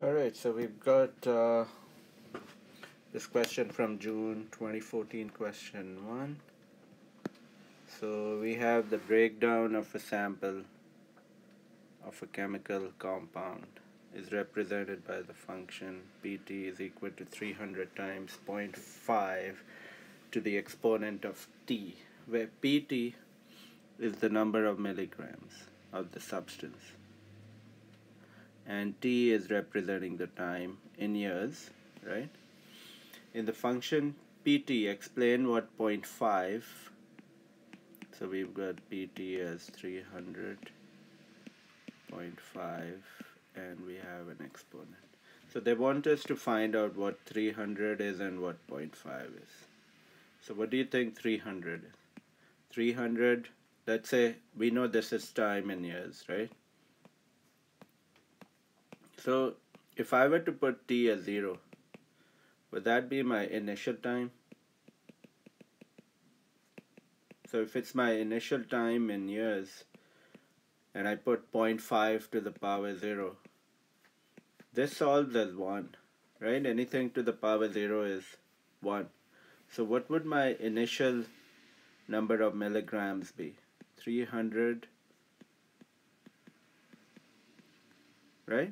Alright, so we've got this question from June 2014, question 1. So we have the breakdown of a sample of a chemical compound is represented by the function Pt is equal to 300 times 0.5 to the exponent of T, where Pt is the number of milligrams of the substance and T is representing the time in years, right? In the function Pt, explain what 0.5, so we've got Pt as 300.5 and we have an exponent. So they want us to find out what 300 is and what 0.5 is. So what do you think 300 is? 300, let's say we know this is time in years, right? So if I were to put T as 0, would that be my initial time? So if it's my initial time in years and I put 0.5 to the power 0, this solves as 1, right? Anything to the power 0 is 1. So what would my initial number of milligrams be? 300, right?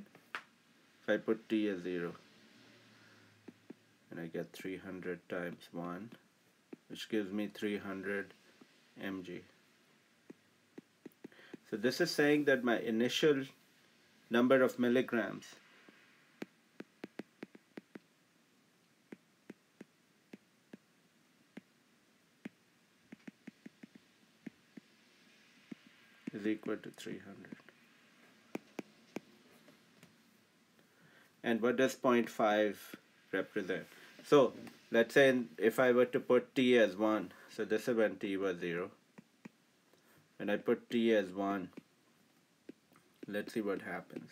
If I put T as 0 and I get 300 times 1, which gives me 300 mg. So this is saying that my initial number of milligrams is equal to 300. And what does 0.5 represent? So let's say if I were to put T as 1, so this is when T was 0. When I put T as 1, let's see what happens.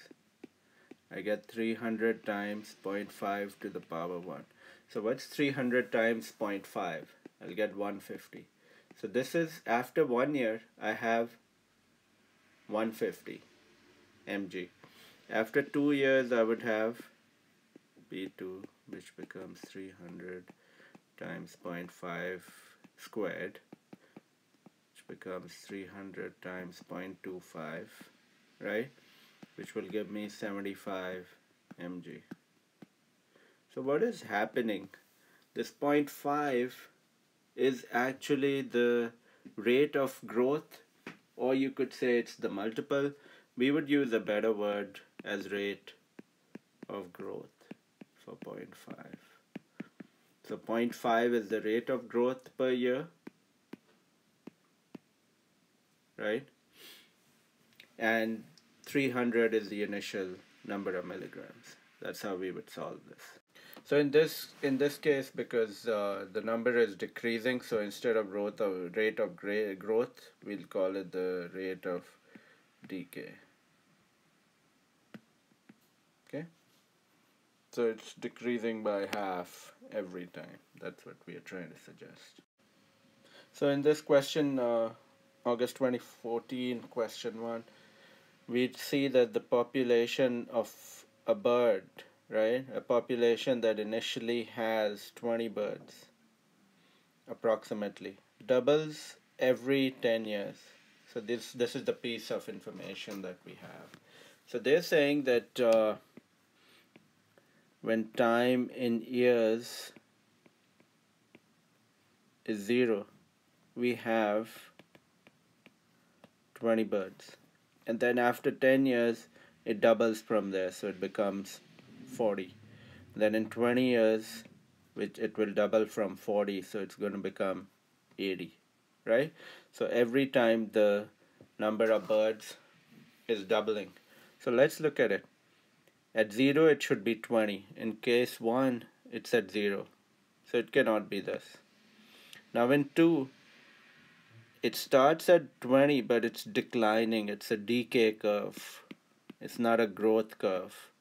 I get 300 times 0.5 to the power 1. So what's 300 times 0.5? I'll get 150. So this is, after 1 year, I have 150 mg. After 2 years, I would have B2, which becomes 300 times 0.5 squared, which becomes 300 times 0.25, right? Which will give me 75 mg. So what is happening? This 0.5 is actually the rate of growth, or you could say it's the multiple. We would use a better word as rate of growth for 0.5. So 0.5 is the rate of growth per year, right? And 300 is the initial number of milligrams. That's how we would solve this. So in this case, because the number is decreasing, so instead of rate of growth, we'll call it the rate of decay. Okay. So it's decreasing by half every time. That's what we are trying to suggest. So in this question, August 2014, question 1, we'd see that the population of a bird, right, a population that initially has 20 birds, approximately, doubles every 10 years. So this is the piece of information that we have. So they're saying that when time in years is 0, we have 20 birds. And then after 10 years, it doubles from there, so it becomes 40. Then in 20 years, which it will double from 40, so it's going to become 80, right? So every time the number of birds is doubling. So let's look at it. At 0, it should be 20. In case 1, it's at 0. So it cannot be this. Now in 2, it starts at 20, but it's declining. It's a decay curve. It's not a growth curve.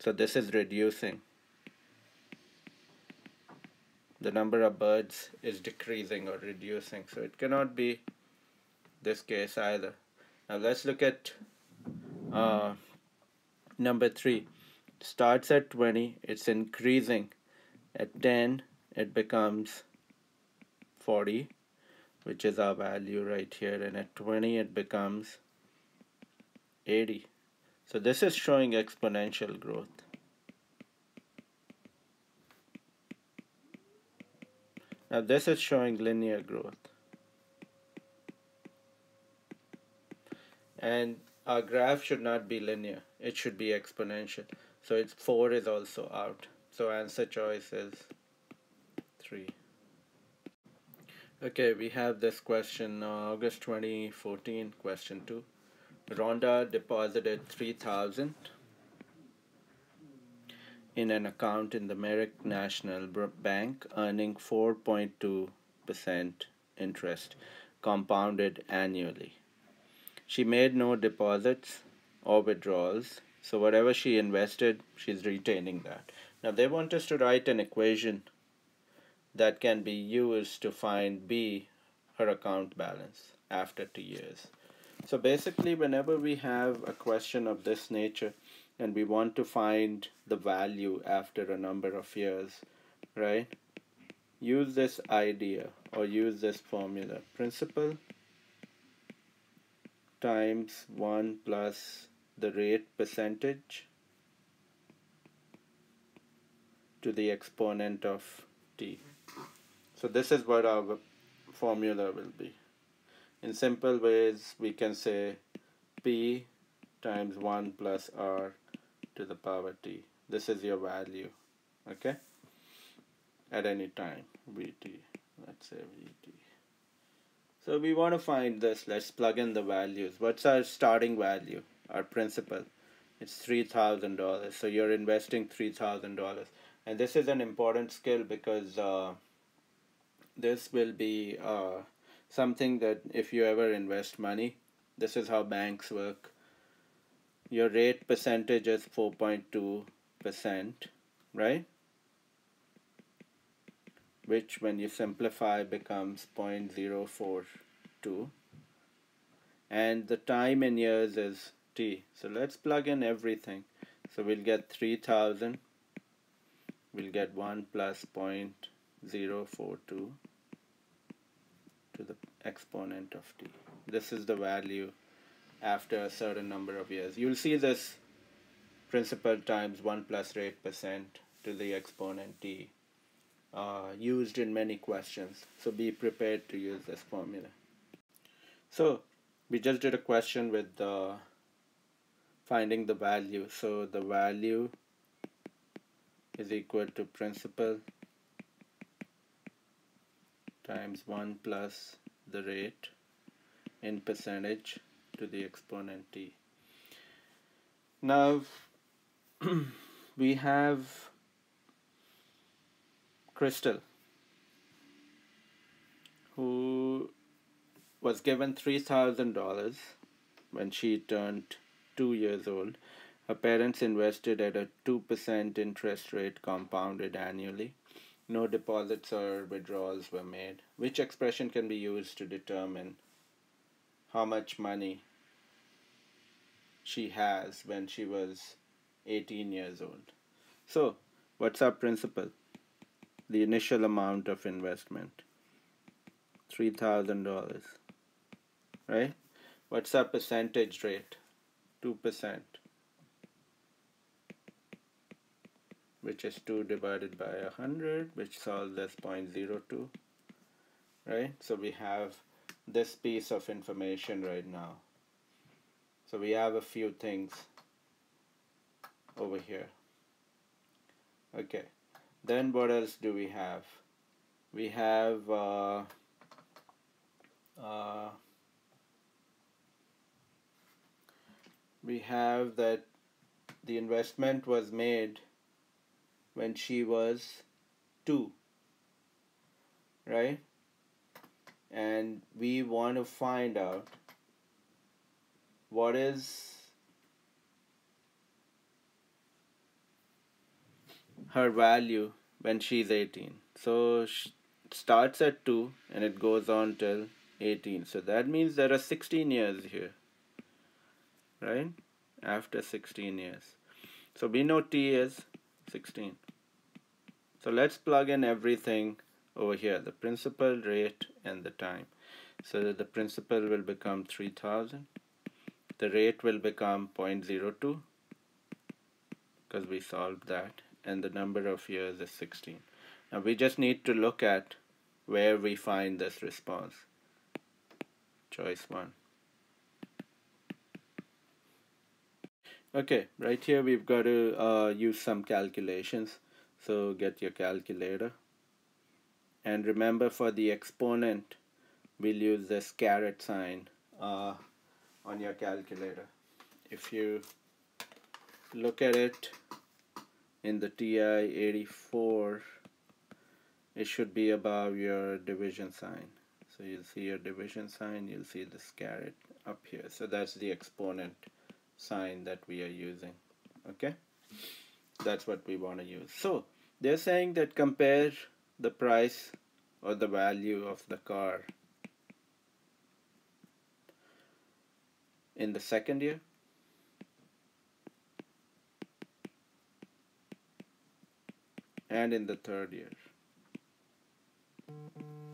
So this is reducing. The number of birds is decreasing or reducing. So it cannot be this case either. Now let's look at number 3. starts at 20, it's increasing. At 10, it becomes 40, which is our value right here, and at 20, it becomes 80. So this is showing exponential growth. Now this is showing linear growth. And our graph should not be linear. It should be exponential. So it's 4 is also out. So answer choice is 3. Okay, we have this question, August 2014, question 2. Rhonda deposited 3,000 in an account in the Merrick National Bank, earning 4.2% interest, compounded annually. She made no deposits or withdrawals, so whatever she invested, she's retaining that. Now they want us to write an equation that can be used to find B, her account balance, after 2 years. So basically, whenever we have a question of this nature and we want to find the value after a number of years, right? Use this idea or use this formula. Principal times 1 plus the rate percentage to the exponent of t. So this is what our formula will be. In simple ways, we can say p times 1 plus r to the power t. This is your value, okay? At any time, vt. Let's say vt. So we want to find this. Let's plug in the values. What's our starting value? Our principal. It's $3,000. So you're investing $3,000. And this is an important skill because this will be something that if you ever invest money, this is how banks work. Your rate percentage is 4.2%, right? Which when you simplify becomes 0.042. And the time in years is t. So let's plug in everything. So we'll get 3,000. We'll get 1 plus 0.042 to the exponent of t. This is the value after a certain number of years. You'll see this principal times 1 plus rate percent to the exponent t used in many questions. So be prepared to use this formula. So we just did a question with finding the value. So the value is equal to principal times 1 plus the rate in percentage to the exponent t. Now we have Crystal, who was given $3,000 when she turned 2 years old. Her parents invested at a 2% interest rate compounded annually. No deposits or withdrawals were made. Which expression can be used to determine how much money she has when she was 18 years old? So, what's our principal? The initial amount of investment, $3,000, right? What's our percentage rate? 2%, which is 2 divided by 100, which solves as 0.02, right? So we have this piece of information right now. So we have a few things over here. Okay. Then what else do we have? We have that the investment was made when she was 2, right? And we want to find out what is her value when she's 18. So it starts at 2 and it goes on till 18. So that means there are 16 years here, right? After 16 years. So we know t is 16. So let's plug in everything over here, the principal, rate, and the time. So that the principal will become 3000. The rate will become 0.02 because we solved that. And the number of years is 16. Now we just need to look at where we find this response. Choice 1. Okay, right here we've got to use some calculations. So get your calculator. And remember, for the exponent, we'll use this caret sign on your calculator. If you look at it in the TI-84, it should be above your division sign. So you'll see your division sign, you'll see this caret up here. So that's the exponent sign that we are using. Okay, that's what we want to use. So they're saying that compare the price or the value of the car in the second year and in the third year.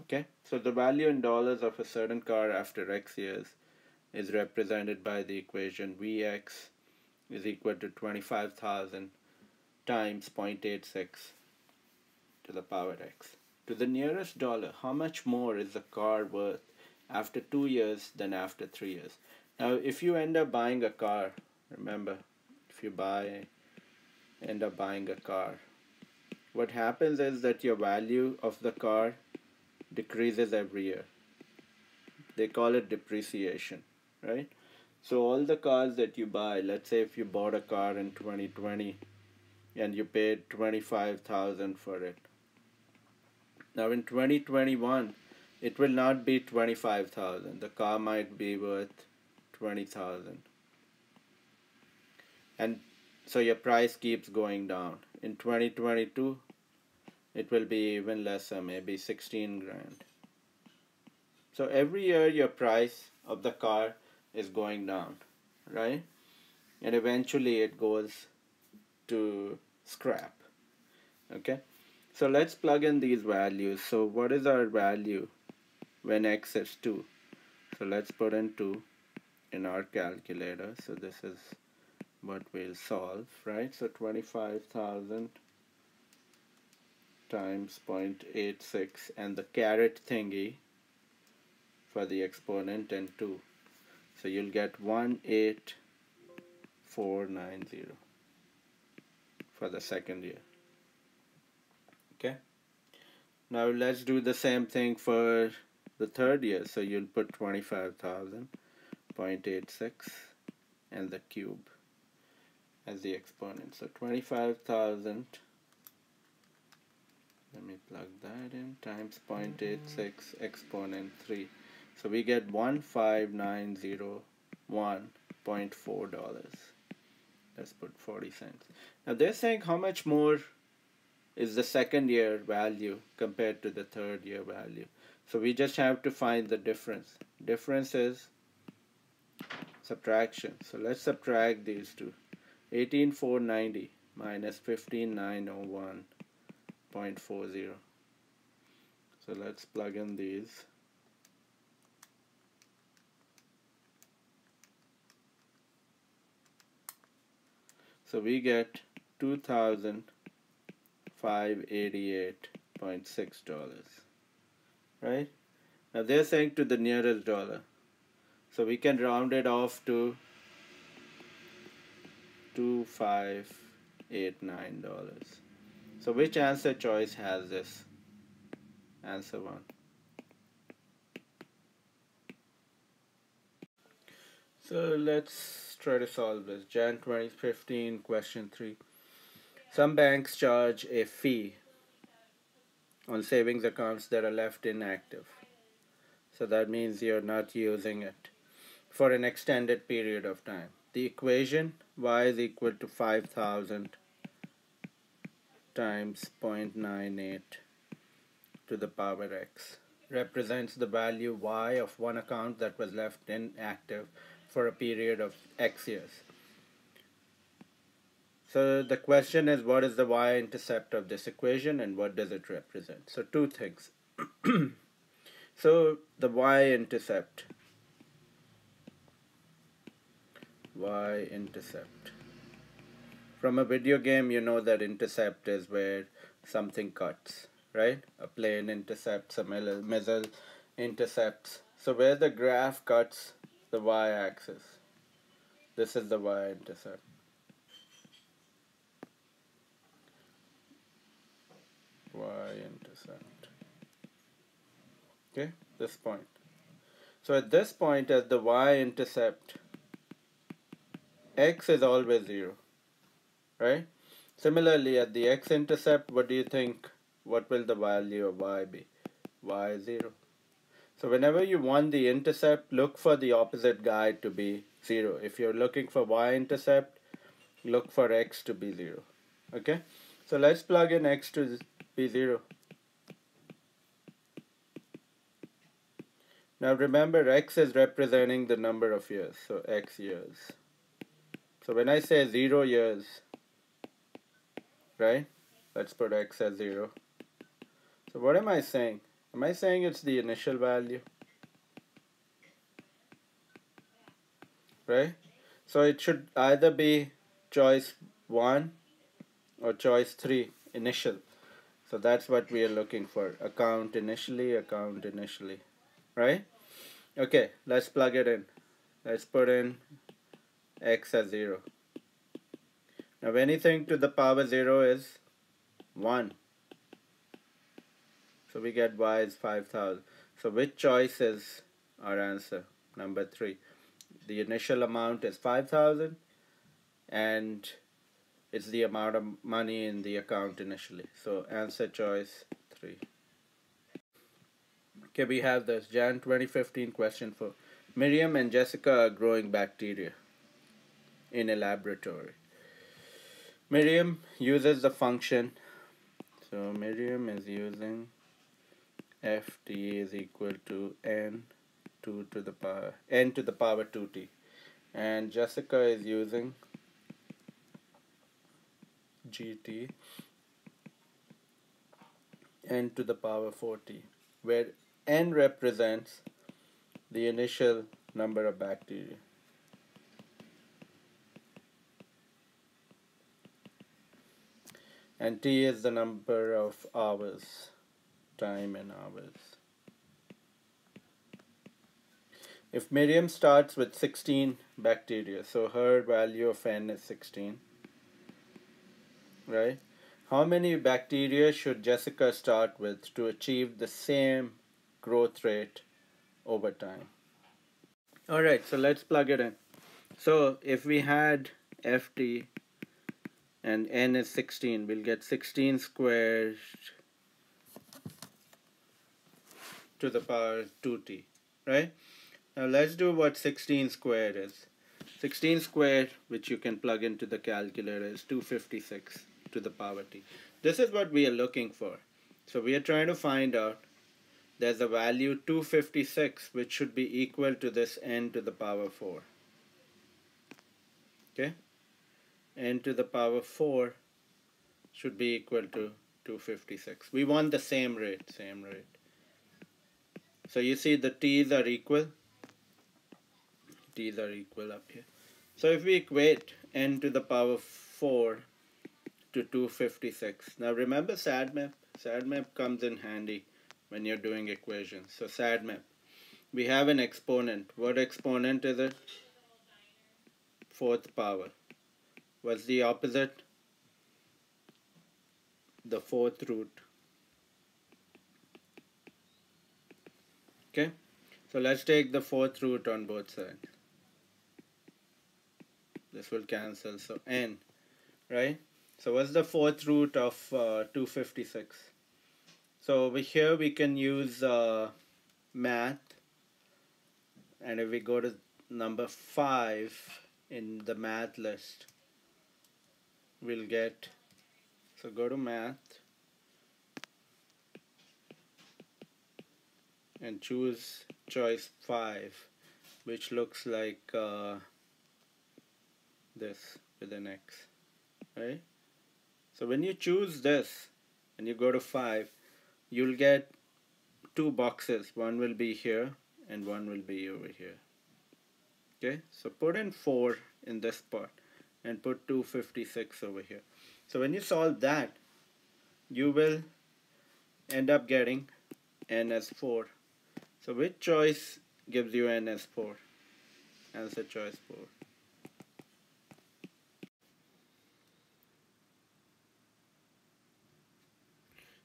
Okay, so the value in dollars of a certain car after X years is represented by the equation Vx is equal to 25,000 times 0.86 to the power X. To the nearest dollar, how much more is the car worth after 2 years than after 3 years? Now, if you end up buying a car, remember, if you end up buying a car, what happens is that your value of the car decreases every year. They call it depreciation, right? So all the cars that you buy, let's say if you bought a car in 2020 and you paid 25,000 for it. Now in 2021, it will not be 25,000. The car might be worth 20,000. And so your price keeps going down. In 2022, it will be even lesser, maybe 16 grand. So every year your price of the car is going down, right? And eventually it goes to scrap. Okay, so let's plug in these values. So what is our value when X is 2? So let's put in 2 in our calculator. So this is what we'll solve, right? So 25,000 times 0.86 and the caret thingy for the exponent and 2. So you'll get 18490 for the second year. Okay. Now let's do the same thing for the third year. So you'll put 25,000, 0.86 and the cube as the exponent. So 25,000, let me plug that in, times 0.86 exponent 3. So we get $15901.4. Let's put 40 cents. Now they're saying how much more is the second year value compared to the third year value. So we just have to find the difference. Difference is subtraction. So let's subtract these two. 18,490 minus 15,901.40. So let's plug in these. So we get $2,588.6, right? Now they're saying to the nearest dollar. So we can round it off to $2,589. So which answer choice has this? Answer 1. So let's try to solve this. Jan 2015, question 3. Some banks charge a fee on savings accounts that are left inactive. So that means you're not using it for an extended period of time. The equation y is equal to 5,000 times 0.98 to the power x represents the value y of one account that was left inactive for a period of x years. So the question is, what is the y-intercept of this equation and what does it represent? So two things. So the y-intercept. Y-intercept. From a video game, you know that intercept is where something cuts, right? A plane intercepts, a missile intercepts. So where the graph cuts the y-axis, this is the y-intercept. Y-intercept. Okay, this point. So at this point, at the y-intercept, x is always 0, right? Similarly, at the x-intercept, what do you think? What will the value of y be? Y is 0. So whenever you want the intercept, look for the opposite guy to be 0. If you're looking for y-intercept, look for x to be 0. Okay? So let's plug in x to be 0. Now remember, x is representing the number of years, so x years. So when I say 0 years, right? Let's put x as 0. So what am I saying? Am I saying it's the initial value? Right? So it should either be choice 1 or choice 3, initial. So that's what we are looking for. Account initially, right? Okay, let's plug it in. Let's put in x as 0. Now anything to the power 0 is 1. So we get y is 5,000. So which choice is our answer? Number 3. The initial amount is 5,000 and it's the amount of money in the account initially. So answer choice 3. Okay, we have this Jan 2015 question for Miriam and Jessica are growing bacteria in a laboratory. Miriam uses the function. So Miriam is using ft is equal to n to the power 2t, and Jessica is using gt n to the power 4t, where n represents the initial number of bacteria. And t is the number of hours, time in hours. If Miriam starts with 16 bacteria, so her value of n is 16, right? How many bacteria should Jessica start with to achieve the same growth rate over time? Alright, so let's plug it in. So if we had ft and n is 16, we'll get 16 squared to the power 2t, right? Now let's do what 16 squared is. 16 squared, which you can plug into the calculator, is 256 to the power t. This is what we are looking for. So we are trying to find out there's a value 256 which should be equal to this n to the power 4. Okay? N to the power 4 should be equal to 256. We want the same rate, So you see the t's are equal. T's are equal up here. So if we equate n to the power 4 to 256. Now remember SADMAP? SADMAP comes in handy when you're doing equations. So SADMAP. We have an exponent. What exponent is it? Fourth power. What's the opposite? The fourth root. Okay? So let's take the fourth root on both sides. This will cancel. So n, right? So what's the fourth root of 256? So over here we can use math. And if we go to number 5 in the math list, we'll get, so go to math and choose choice 5, which looks like this with an X. right? So when you choose this and you go to 5, you'll get two boxes. One will be here and one will be over here. Okay, so put in 4 in this part and put 256 over here. So when you solve that, you will end up getting n as 4. So which choice gives you n as 4? Answer choice 4.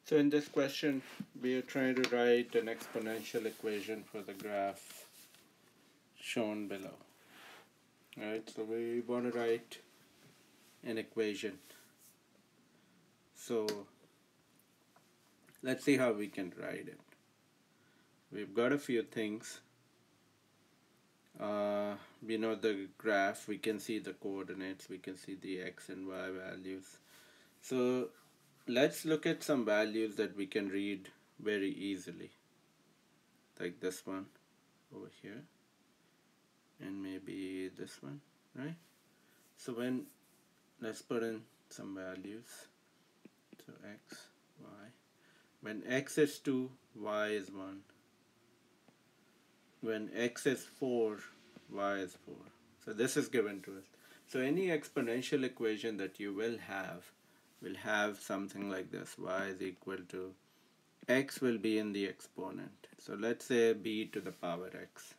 So in this question, we are trying to write an exponential equation for the graph shown below. Alright, so we want to write an equation. So let's see how we can write it. We've got a few things. We know the graph, we can see the coordinates, we can see the x and y values. So let's look at some values that we can read very easily, like this one over here, and maybe this one, right? So let's put in some values. So x, y. When x is 2, y is 1. When x is 4, y is 4. So this is given to us. So any exponential equation that you will have something like this. Y is equal to, x will be in the exponent. So let's say b to the power x.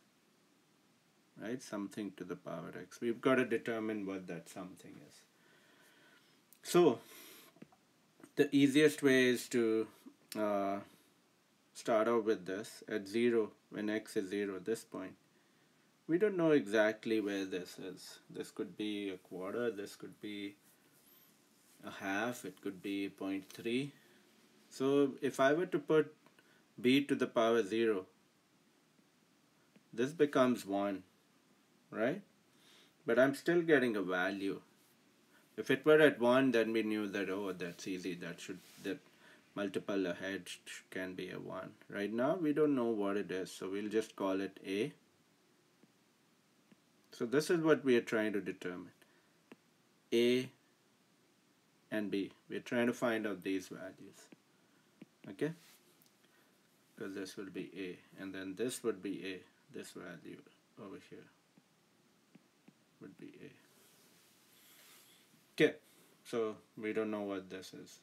Right? Something to the power x. We've got to determine what that something is. So the easiest way is to start out with this at 0, when x is 0, this point. We don't know exactly where this is. This could be a quarter, this could be a half, it could be 0.3. So if I were to put b to the power 0, this becomes 1, right? But I'm still getting a value. If it were at 1, then we knew that, oh, that's easy, that multiple ahead can be a 1. Right now we don't know what it is, so we'll just call it a. So this is what we are trying to determine. A and b. We're trying to find out these values. Okay? Because this will be a, and then this would be a. This value over here would be a. Okay, so we don't know what this is.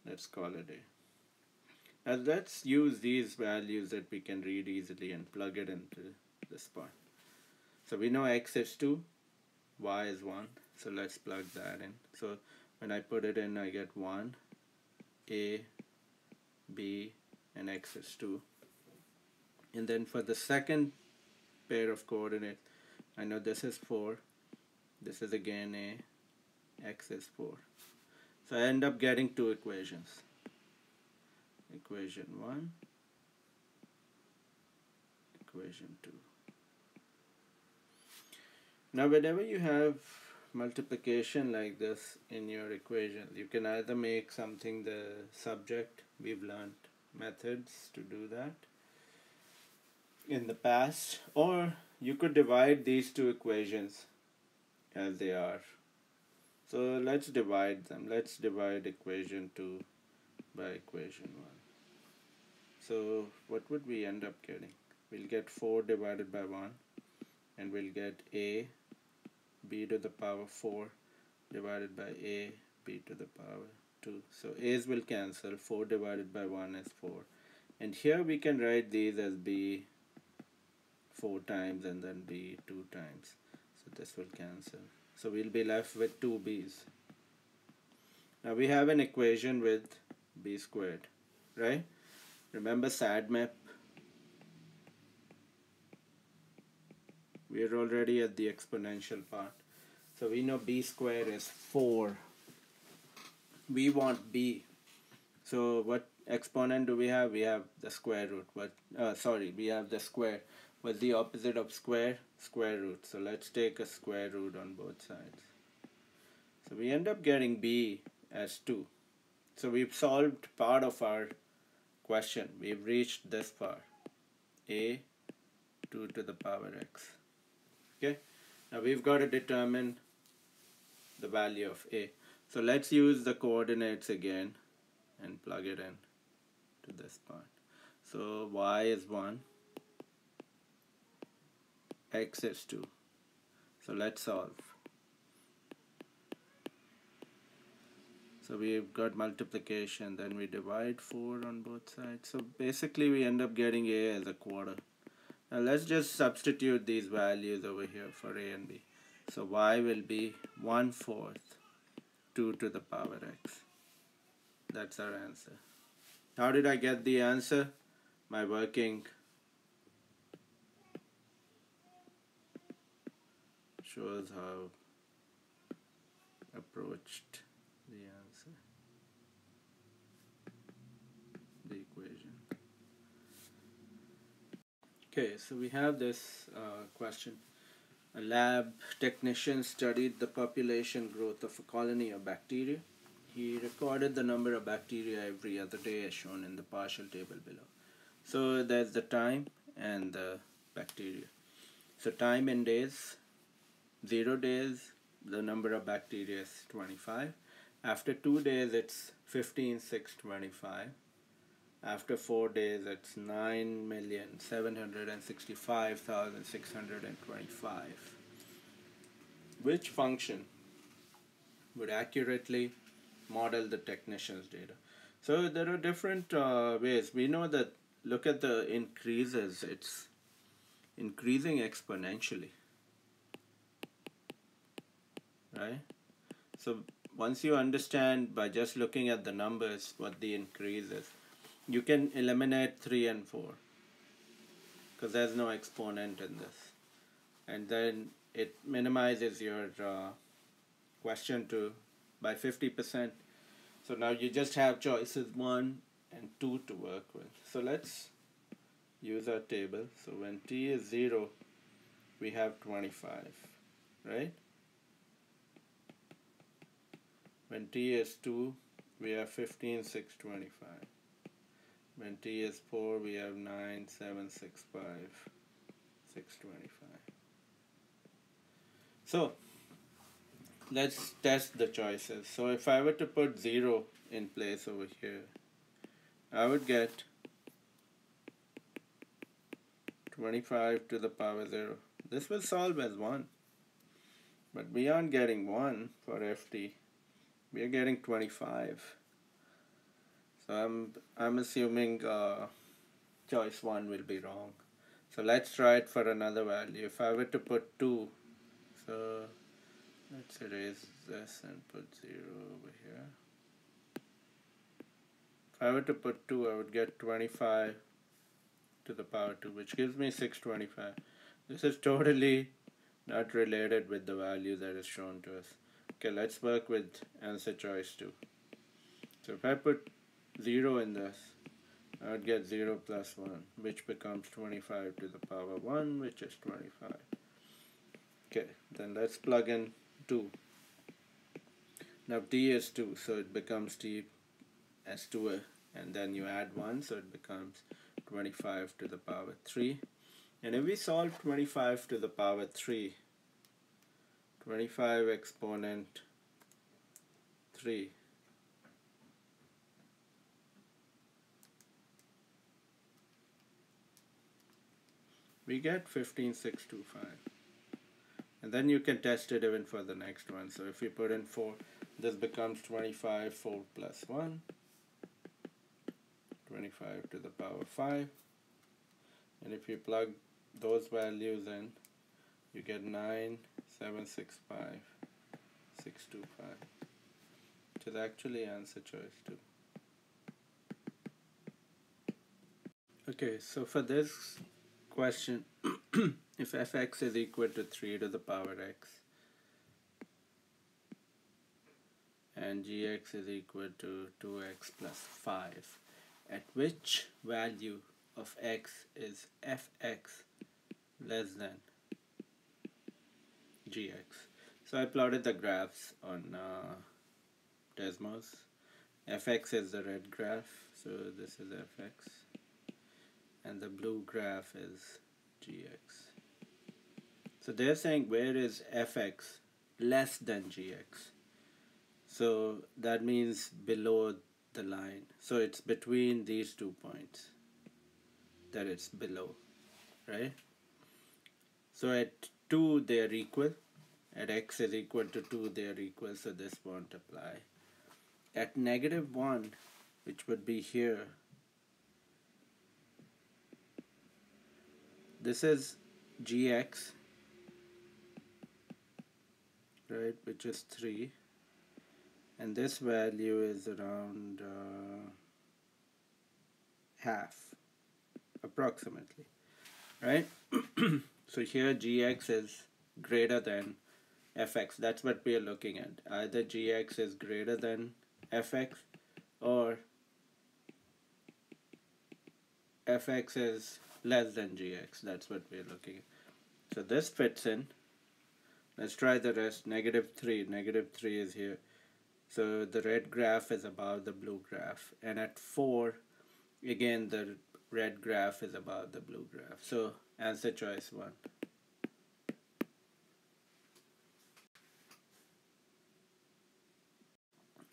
Let's call it a. And let's use these values that we can read easily and plug it into this part. So we know x is 2, y is 1. So let's plug that in. So when I put it in, I get 1, a, b, and x is 2. And then for the second pair of coordinates, I know this is 4, this is again a, x is 4. So I end up getting two equations. Equation 1, equation 2. Now whenever you have multiplication like this in your equation, you can either make something the subject. We've learned methods to do that in the past, or you could divide these two equations as they are. So let's divide them. Let's divide equation 2 by equation 1. So what would we end up getting? We'll get 4 divided by 1, and we'll get a b to the power 4 divided by a b to the power 2. So a's will cancel. 4 divided by 1 is 4. And here we can write these as b 4 times and then b 2 times. So this will cancel. So we'll be left with 2 b's. Now we have an equation with b squared, right? Remember SADMAP? We are already at the exponential part. So we know b squared is 4. We want b. So what exponent do we have? We have the square root. We have the square. What's the opposite of square? Square root. So let's take a square root on both sides. So we end up getting b as 2. So we've solved part of our question. We've reached this far. A 2 to the power x. Okay. Now we've got to determine the value of a. So let's use the coordinates again and plug it in to this part. So y is 1, x is 2. So let's solve. So we've got multiplication, then we divide 4 on both sides. So basically we end up getting a as a quarter. Now let's just substitute these values over here for a and b. So y will be 1/4 2 to the power x. That's our answer. How did I get the answer? By working shows how approached the answer, the equation. Okay, so we have this question. A lab technician studied the population growth of a colony of bacteria. He recorded the number of bacteria every other day as shown in the partial table below. So there's the time and the bacteria. So time in days, 0 days, the number of bacteria is 25. After 2 days, it's 15,625. After 4 days, it's 9,765,625. Which function would accurately model the technician's data? So there are different ways. We know that, look at the increases, it's increasing exponentially, right? So once you understand by just looking at the numbers what the increase is, you can eliminate 3 and 4 because there's no exponent in this, and then it minimizes your question to by 50%. So now you just have choices 1 and 2 to work with. So let's use our table. So when t is 0, we have 25, right? When t is 2, we have 15,625. When t is 4, we have 9,765, 625. So let's test the choices. So if I were to put 0 in place over here, I would get 25 to the power 0. This will solve as 1. But we aren't getting 1 for ft. We are getting 25. So I'm assuming choice 1 will be wrong. So let's try it for another value. If I were to put 2, so let's erase this and put 0 over here. If I were to put 2, I would get 25 to the power 2, which gives me 625. This is totally not related with the value that is shown to us. Okay, let's work with answer choice 2. So if I put 0 in this, I would get 0 plus 1, which becomes 25 to the power 1, which is 25. Okay, then let's plug in 2. Now t is 2, so it becomes t as 2, and then you add 1, so it becomes 25 to the power 3. And if we solve 25 to the power 3, 25 exponent 3, we get 15,625. And then you can test it even for the next one. So if you put in 4, this becomes 25, 4 plus 1, 25 to the power 5. And if you plug those values in, you get 9,765, 625, which is actually answer choice 2. Okay, so for this question, if fx is equal to 3 to the power x and gx is equal to 2x plus 5, at which value of x is fx less than gx? So I plotted the graphs on Desmos. Fx is the red graph, so this is fx, and the blue graph is gx. So they're saying where is fx less than gx? So that means below the line. So it's between these 2 points that it's below, right? So at 2 they are equal. At x is equal to 2 they are equal, so this won't apply. At -1, which would be here, this is gx, right, which is 3, and this value is around half, approximately, right? So here gx is greater than fx. That's what we are looking at. Either gx is greater than fx or fx is less than gx. That's what we are looking at. So this fits in. Let's try the rest. -3. -3 is here. So the red graph is above the blue graph. And at 4, again, the red graph is above the blue graph. So answer choice 1.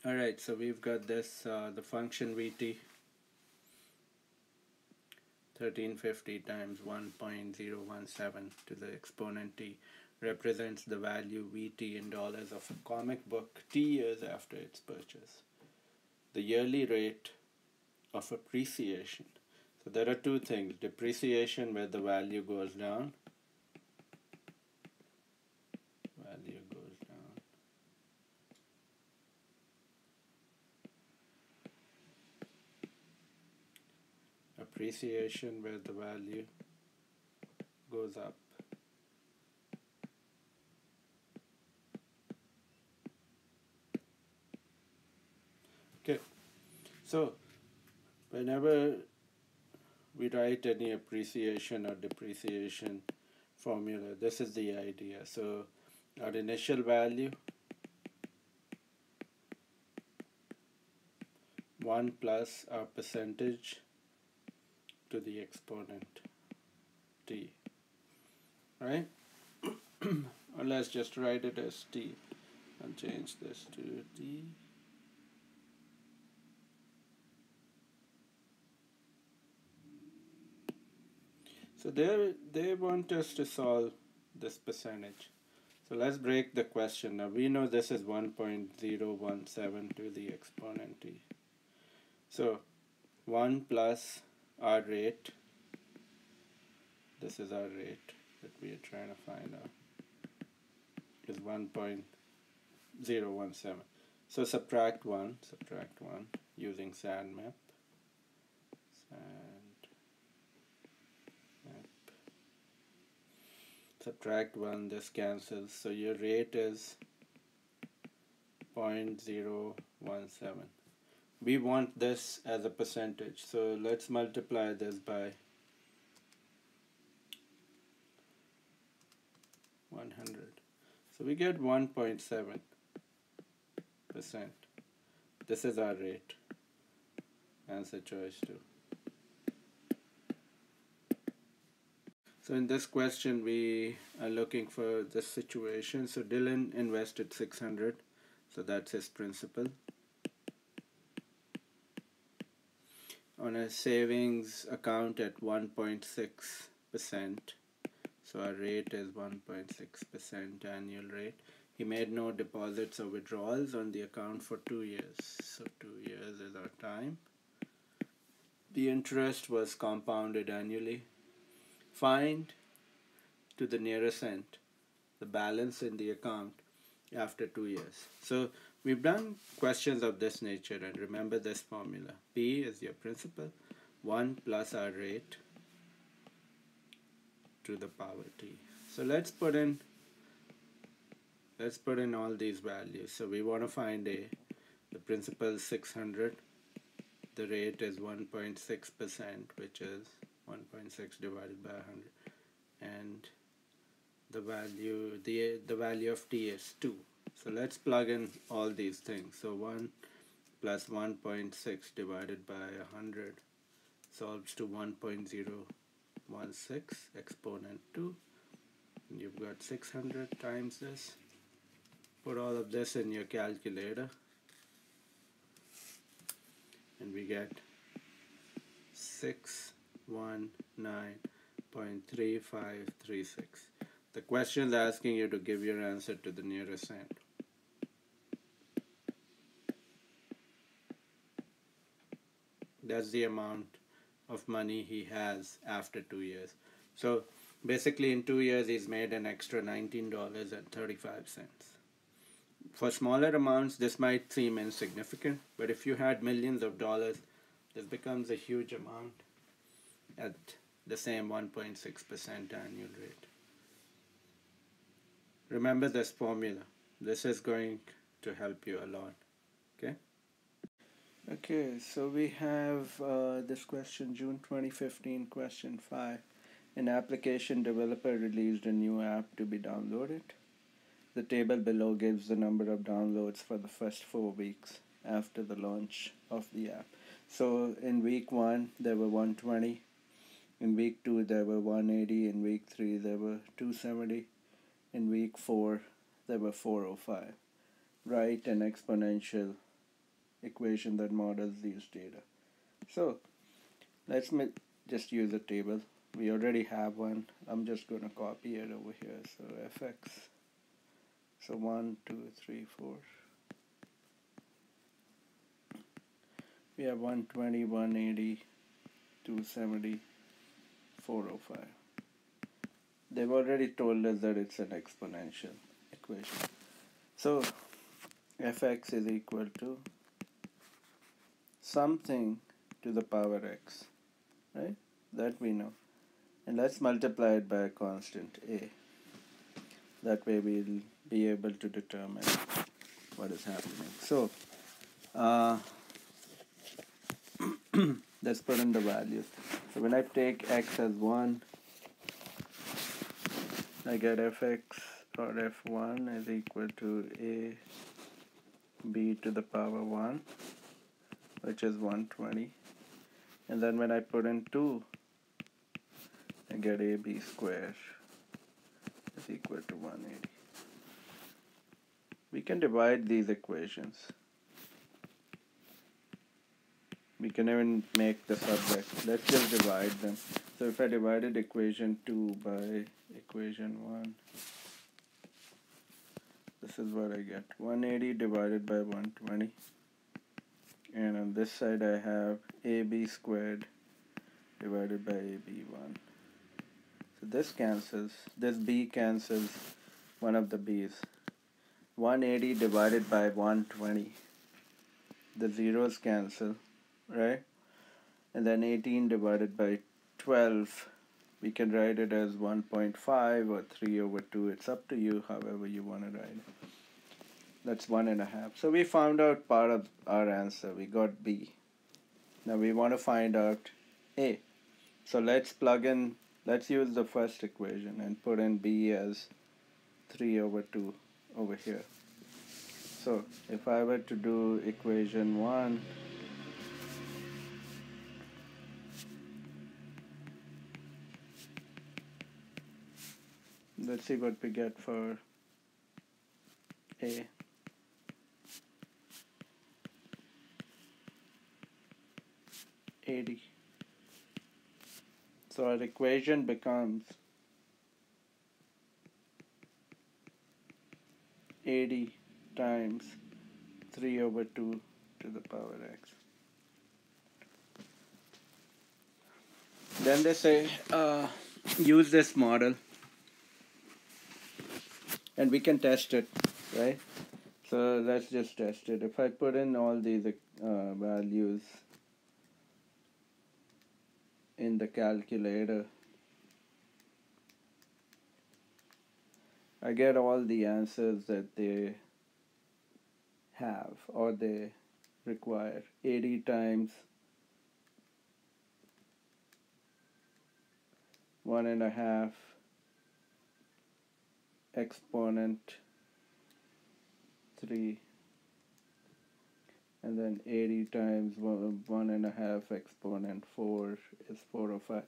Alright, so we've got this, the function Vt, 1350 times 1.017 to the exponent t represents the value Vt in dollars of a comic book T years after its purchase. The yearly rate of appreciation. So there are two things: depreciation, where the value goes down, appreciation, where the value goes up. Okay, so whenever we write any appreciation or depreciation formula, this is the idea. So our initial value, 1 plus our percentage to the exponent t, right? Or let's just write it as t. I'll change this to t. So they want us to solve this percentage. So let's break the question. Now we know this is 1.017 to the exponent t. So 1 plus our rate, this is our rate that we are trying to find out, is 1.017. So subtract 1 using SAD map. Subtract 1, this cancels, so your rate is 0.017. We want this as a percentage, so let's multiply this by 100. So we get 1.7%. This is our rate. Answer choice 2. So in this question we are looking for this situation. So Dylan invested 600, so that's his principal, on a savings account at 1.6%. So our rate is 1.6% annual rate. He made no deposits or withdrawals on the account for 2 years. So 2 years is our time. The interest was compounded annually. Find, to the nearest cent, the balance in the account after 2 years. So we've done questions of this nature, and remember this formula. P is your principal, 1 plus our rate to the power t. So let's put in all these values. So we want to find the principal is 600, the rate is 1.6%, which is 1.6 divided by 100, and the value of t is 2. So let's plug in all these things. So 1 plus 1.6 divided by 100 solves to 1.016 exponent 2. And you've got 600 times this. Put all of this in your calculator. and we get 619.3536. The question is asking you to give your answer to the nearest end. That's the amount of money he has after 2 years. So basically in 2 years he's made an extra $19.35. For smaller amounts this might seem insignificant, but if you had millions of dollars, this becomes a huge amount at the same 1.6% annual rate. Remember this formula. This is going to help you a lot. Okay, so we have this question, June 2015, question 5. An application developer released a new app to be downloaded. The table below gives the number of downloads for the first 4 weeks after the launch of the app. So in week 1 there were 120, in week 2 there were 180, in week 3 there were 270, in week 4 there were 405. Write an exponential equation that models these data. So let's just use a table. We already have one. I'm just going to copy it over here. So fx, so 1, 2, 3, 4. We have 120, 180, 270, 405. They've already told us that it's an exponential equation. So fx is equal to something to the power x, right? That we know. And let's multiply it by a constant a. That way we'll be able to determine what is happening. So let's put in the values. So when I take x as 1, I get fx or f1 is equal to a b to the power 1, which is 120. And then when I put in 2, I get ab squared is equal to 180. We can divide these equations. We can even make the subject. Let's just divide them. So if I divided equation 2 by equation 1, this is what I get. 180 divided by 120. And on this side I have ab squared divided by ab1. So this cancels. This b cancels one of the b's. 180 divided by 120. The zeros cancel, right? And then 18 divided by 12. We can write it as 1.5 or 3 over 2. It's up to you, however you want to write it. That's 1.5. So we found out part of our answer. We got B. Now we want to find out A. So let's plug in, let's use the first equation and put in B as 3 over 2 over here. So if I were to do equation 1, let's see what we get for A. $80. So our equation becomes 80 times 3 over 2 to the power x. Then they say use this model and we can test it, right? So let's just test it. If I put in all these values in the calculator, I get all the answers that they have or they require. 80 times 1.5 exponent 3, and then 80 times 1.5 exponent 4 is 405.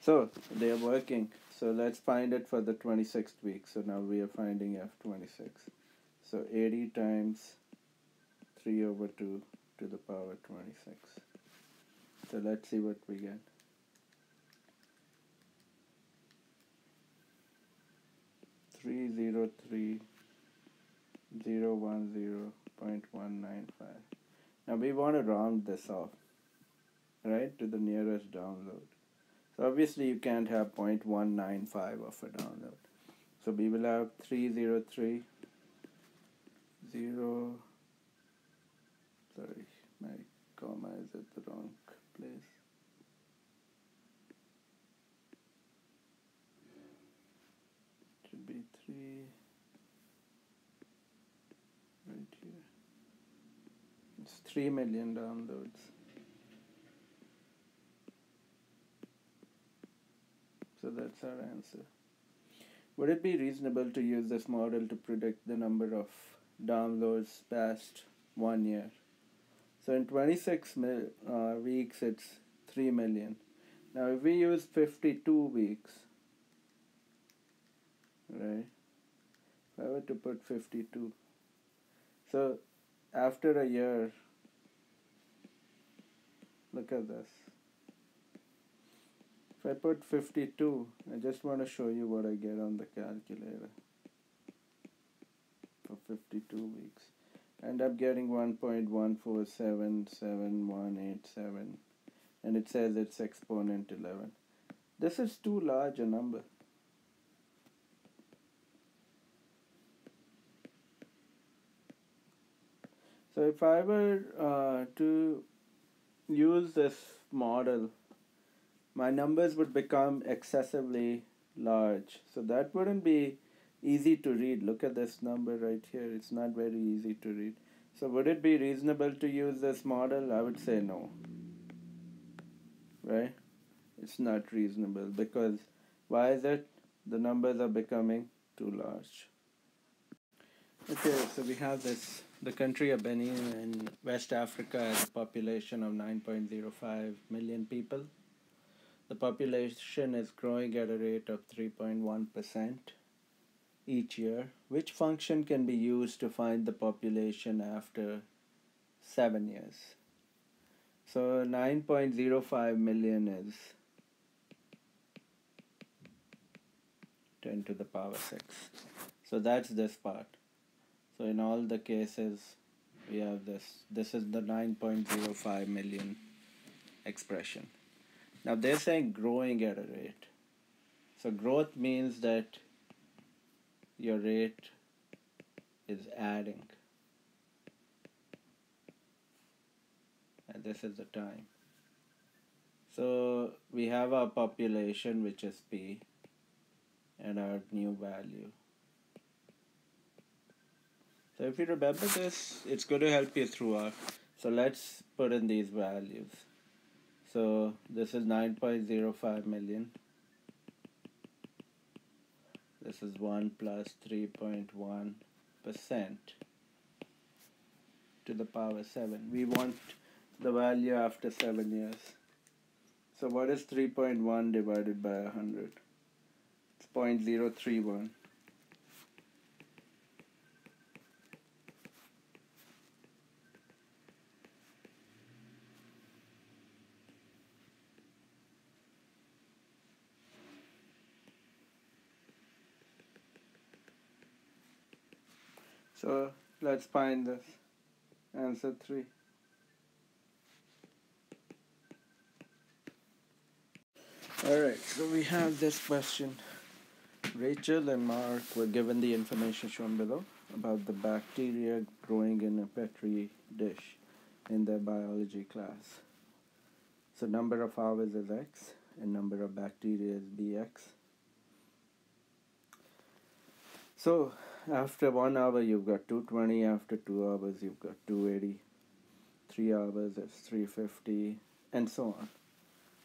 So they are working. So let's find it for the 26th week. So now we are finding F26. So 80 times 3 over 2 to the power 26. So let's see what we get. 303,010.195. Now we want to round this off, right, to the nearest download. So obviously you can't have 0.195 of a download. So we will have 303, 0, sorry, my comma is at the wrong place. It should be 3 right here. It's 3 million downloads. So that's our answer. Would it be reasonable to use this model to predict the number of downloads past 1 year? So in 26 weeks, it's 3 million. Now if we use 52 weeks, right, if I were to put 52, so after a year, look at this. If I put 52, I just want to show you what I get on the calculator for 52 weeks. I end up getting 1.14777187, and it says it's exponent 11. This is too large a number. So if I were to use this model, my numbers would become excessively large. So that wouldn't be easy to read. Look at this number right here. It's not very easy to read. So would it be reasonable to use this model? I would say no. Right? It's not reasonable because why is it? The numbers are becoming too large. Okay, so we have this. The country of Benin in West Africa has a population of 9.05 million people. The population is growing at a rate of 3.1% each year. Which function can be used to find the population after 7 years? So 9.05 million is 10 to the power 6. So that's this part. So in all the cases, we have this. This is the 9.05 million expression. Now they're saying growing at a rate. So growth means that your rate is adding. And this is the time. So we have our population, which is P, and our new value. So if you remember this, it's going to help you throughout. So let's put in these values. So this is 9.05 million. This is 1 plus 3.1% to the power 7. We want the value after 7 years. So what is 3.1 divided by 100? It's 0.031. So let's find this. Answer 3. Alright, so we have this question. Rachel and Mark were given the information shown below about the bacteria growing in a petri dish in their biology class. So number of hours is X and number of bacteria is Bx. So after 1 hour you've got 220, after 2 hours you've got 280, 3 hours is 350, and so on.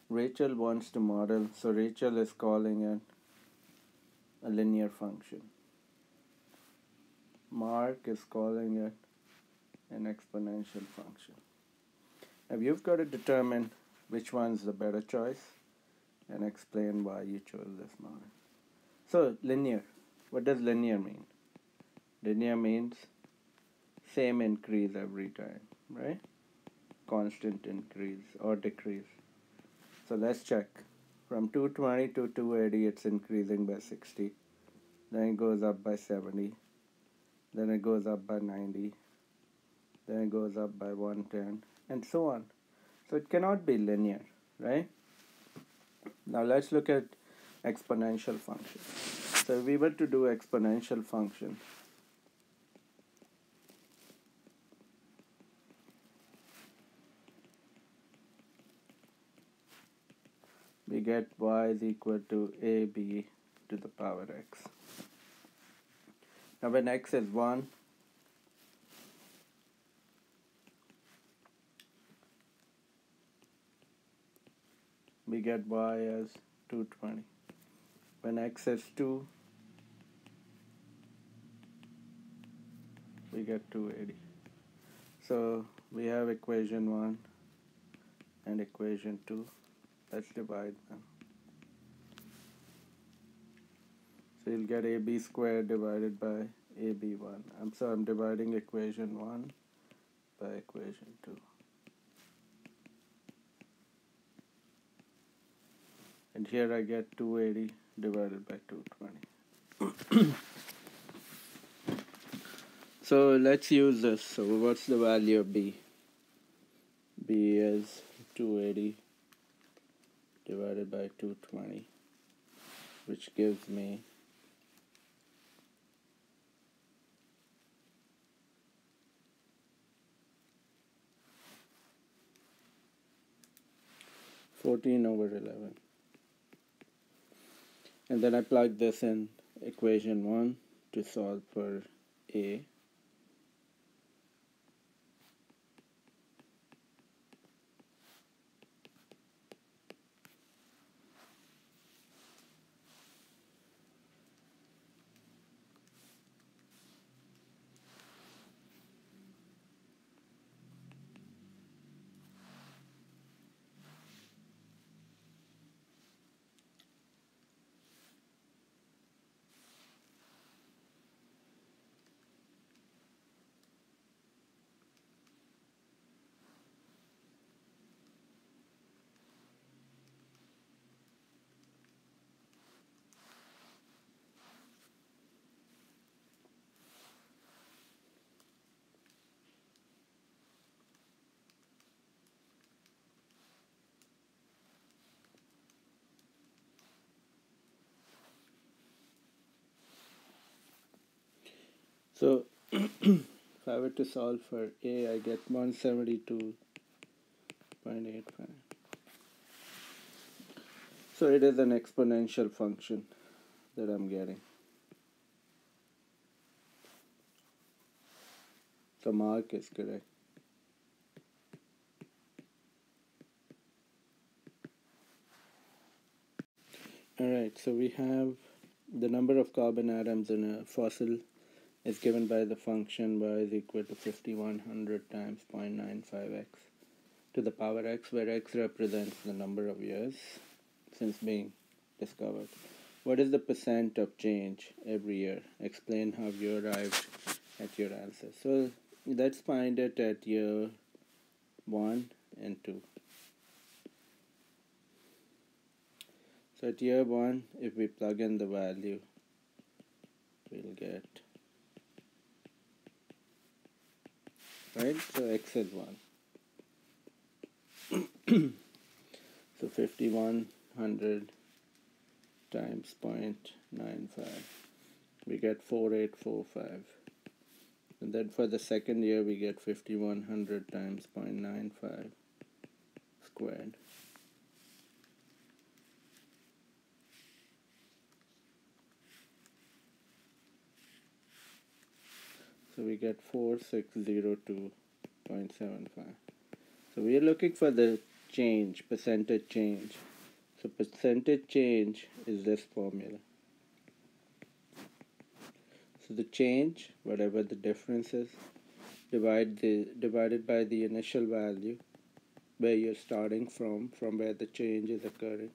Rachel wants to model, so Rachel is calling it a linear function. Mark is calling it an exponential function. Now you've got to determine which one's the better choice and explain why you chose this model. So linear, what does linear mean? Linear means same increase every time, right? constant increase or decrease. So let's check. From 220 to 280, it's increasing by 60. Then it goes up by 70. Then it goes up by 90. Then it goes up by 110, and so on. So it cannot be linear, right? Now let's look at exponential function. So if we were to do exponential function, we get y is equal to ab to the power x. Now when x is 1, we get y as 220. When x is 2, we get 280. So we have equation 1 and equation 2. Let's divide them. So you'll get ab squared divided by ab1. I'm dividing equation 1 by equation 2. And here I get 280 divided by 220. So let's use this. So what's the value of b? B is 280 divided by 220, which gives me 14/11. And then I plug this in equation 1 to solve for a. So if I were to solve for a, I get 172.85. So it is an exponential function that I'm getting. So mark is correct. Alright, so we have the number of carbon atoms in a fossil is given by the function y is equal to 5100 times 0.95x to the power x, where x represents the number of years since being discovered. What is the percent of change every year? Explain how you arrived at your answer. So let's find it at year 1 and 2. So at year 1, if we plug in the value, we'll get, right? So x is 1. So 5100 times 0.95. We get 4845. And then for the second year, we get 5100 times 0.95 squared. So we get 4602.75. So we are looking for the change, percentage change. So percentage change is this formula. So the change, whatever the difference is, divided by the initial value, where you're starting from where the change is occurring,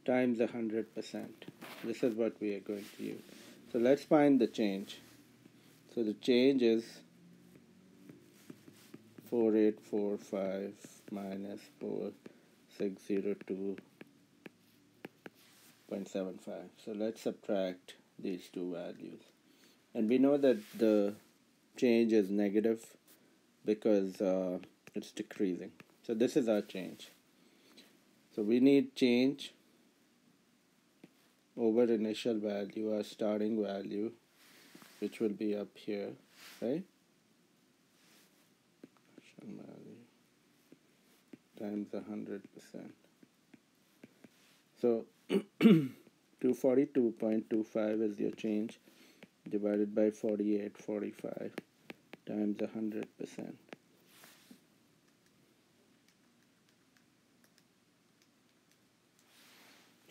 times 100%. This is what we are going to use. So let's find the change. So the change is 4845 minus 4602.75. So let's subtract these two values. And we know that the change is negative because it's decreasing. So this is our change. So we need change over initial value, our starting value, which will be up here, right? Times 100%. So 242.25 is your change divided by 4845 times 100%.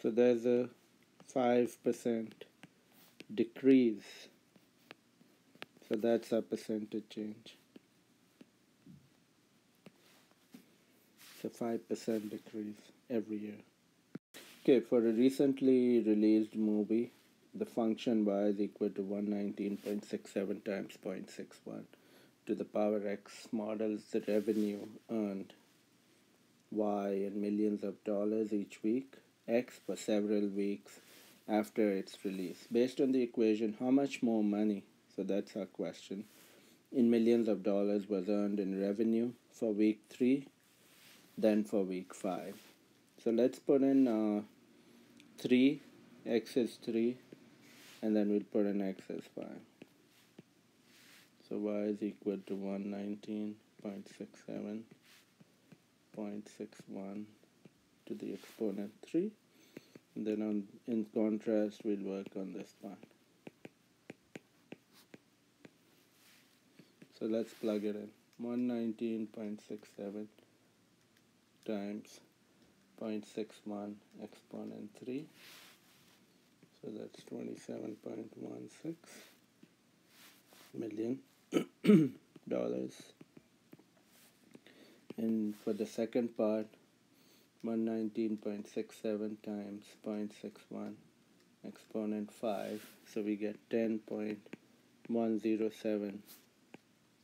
So there's a 5% decrease. So that's our percentage change. It's a 5% decrease every year. Okay, for a recently released movie, the function y is equal to 119.67 times 0.61 to the power x models the revenue earned y in millions of dollars each week, x for several weeks after its release. Based on the equation, how much more money, so that's our question, in millions of dollars was earned in revenue for week 3 than for week 5. So let's put in 3, x is 3, and then we'll put in x is 5. So y is equal to 119.67.61 to the exponent 3. And then in contrast, we'll work on this part. So let's plug it in. 119.67 times 0.61 exponent 3. So that's $27.16 million dollars. And for the second part, 119.67 times 0.61 exponent 5. So we get 10.107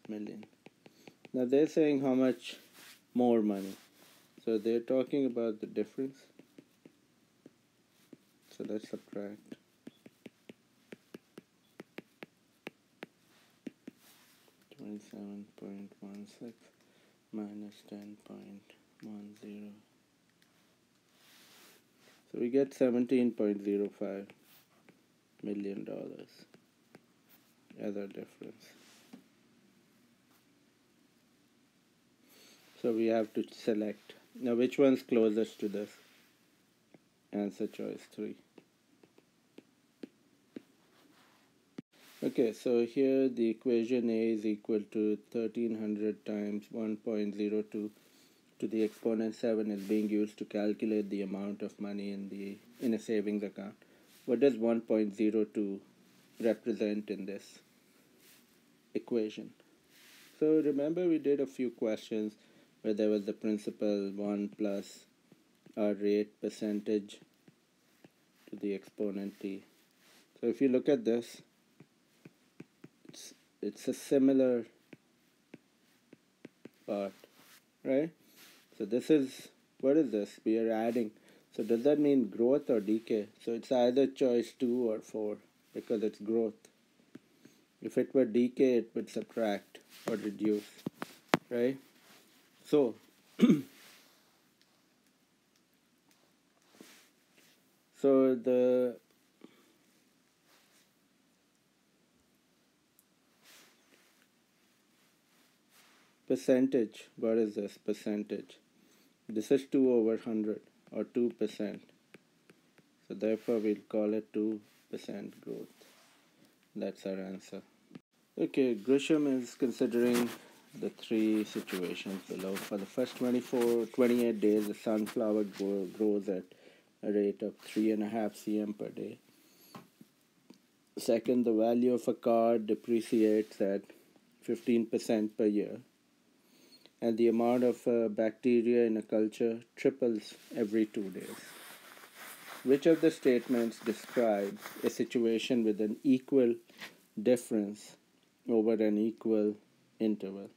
million. Now they're saying how much more money. So they're talking about the difference. So let's subtract. $27.16 minus 10.10. So we get $17.05 million as our difference. So we have to select. Now which one's closest to this? Answer choice 3. Okay, so here the equation A is equal to 1300 times 1.02 to the exponent 7 is being used to calculate the amount of money in a savings account. What does 1.02 represent in this equation? So remember we did a few questions where there was the principal 1 plus our rate percentage to the exponent t. So if you look at this, it's a similar part, right? So this is, what is this? We are adding. So does that mean growth or decay? So it's either choice 2 or 4 because it's growth. If it were decay, it would subtract or reduce, right? So so the percentage, what is this percentage? This is 2 over 100 or 2%. So therefore we'll call it 2% growth. That's our answer. Okay, Grisham is considering the 3 situations below. For the first 28 days, the sunflower grows at a rate of 3.5 cm per day. Second, the value of a car depreciates at 15% per year. And the amount of bacteria in a culture triples every 2 days. Which of the statements describes a situation with an equal difference over an equal interval?